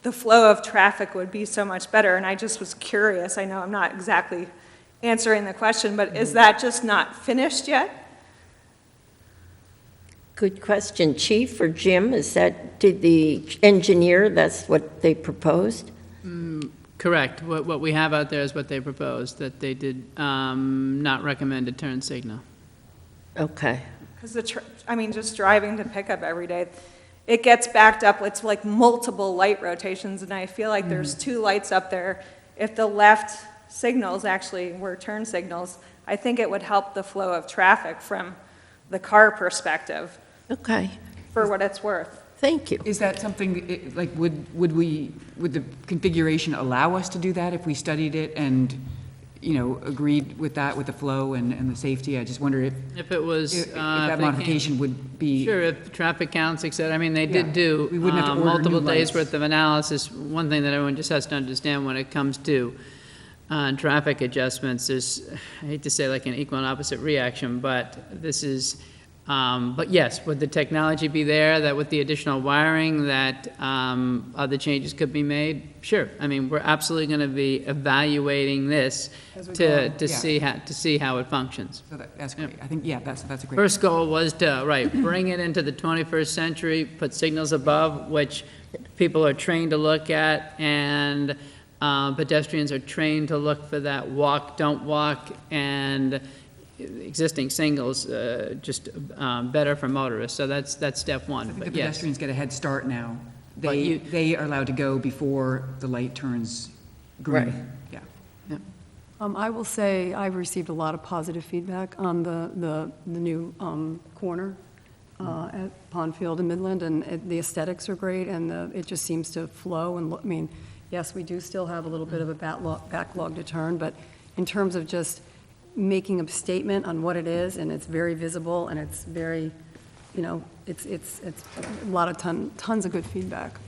the flow of traffic would be so much better, and I just was curious. I know I'm not exactly answering the question, but is that just not finished yet? Good question. Chief or Jim, did the engineer, that's what they proposed? Correct. What we have out there is what they proposed, that they did not recommend a turn signal. Okay. Because just driving to pickup every day, it gets backed up. It's like multiple light rotations, and I feel like there's 2 lights up there. If the left signals actually were turn signals, I think it would help the flow of traffic from the car perspective. Okay. For what it's worth. thank you. Is that something, like, would the configuration allow us to do that if we studied it and, agreed with that, with the flow and the safety? I just wondered If it was, if if that they modification would be. Sure, if traffic counts, et cetera. I mean, they did Yeah, do we wouldn't have to order multiple new days lights. worth of analysis. One thing that everyone just has to understand when it comes to traffic adjustments, there's, I hate to say like an equal and opposite reaction, but this is, but yes, would the technology be there, that with the additional wiring, that other changes could be made? Sure. I mean, we're absolutely going to be evaluating this As we to go, yeah. see how it functions. So that's great. I think, yeah, that's a great. First goal was to, bring it into the 21st century, put signals above, which people are trained to look at, and pedestrians are trained to look for that walk, don't walk, and existing signals, just better for motorists. So that's step one. I think But the yes. pedestrians get a head start now. But you- They are allowed to go before the light turns green. Right. Yeah. I will say I've received a lot of positive feedback on the new corner at Pondfield and Midland, and the aesthetics are great, and it just seems to flow and look, I mean, yes, we do still have a little bit of a backlog to turn, but in terms of just making a statement on what it is, and it's very visible, and it's very, it's a lot of tons of good feedback.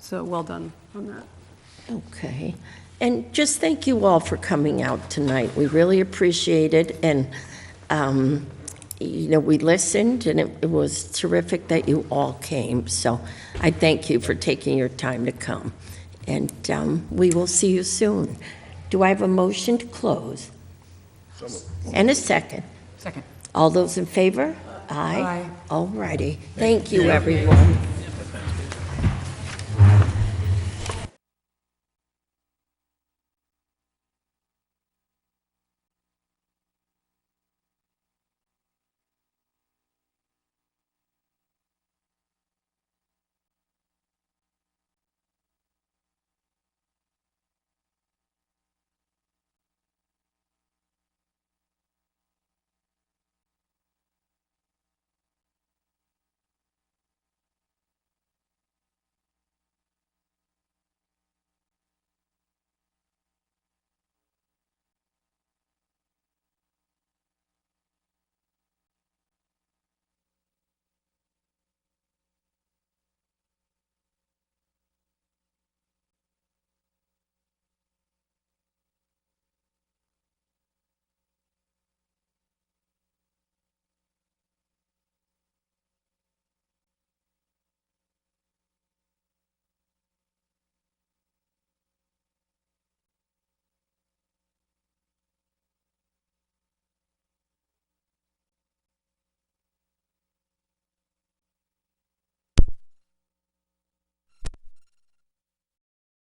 So well done on that. Okay. And just thank you all for coming out tonight. We really appreciate it. And, we listened, and it was terrific that you all came. So I thank you for taking your time to come. And we will see you soon. Do I have a motion to close? And a second. Second. All those in favor? Aye. Aye. All righty. Thank you, everyone.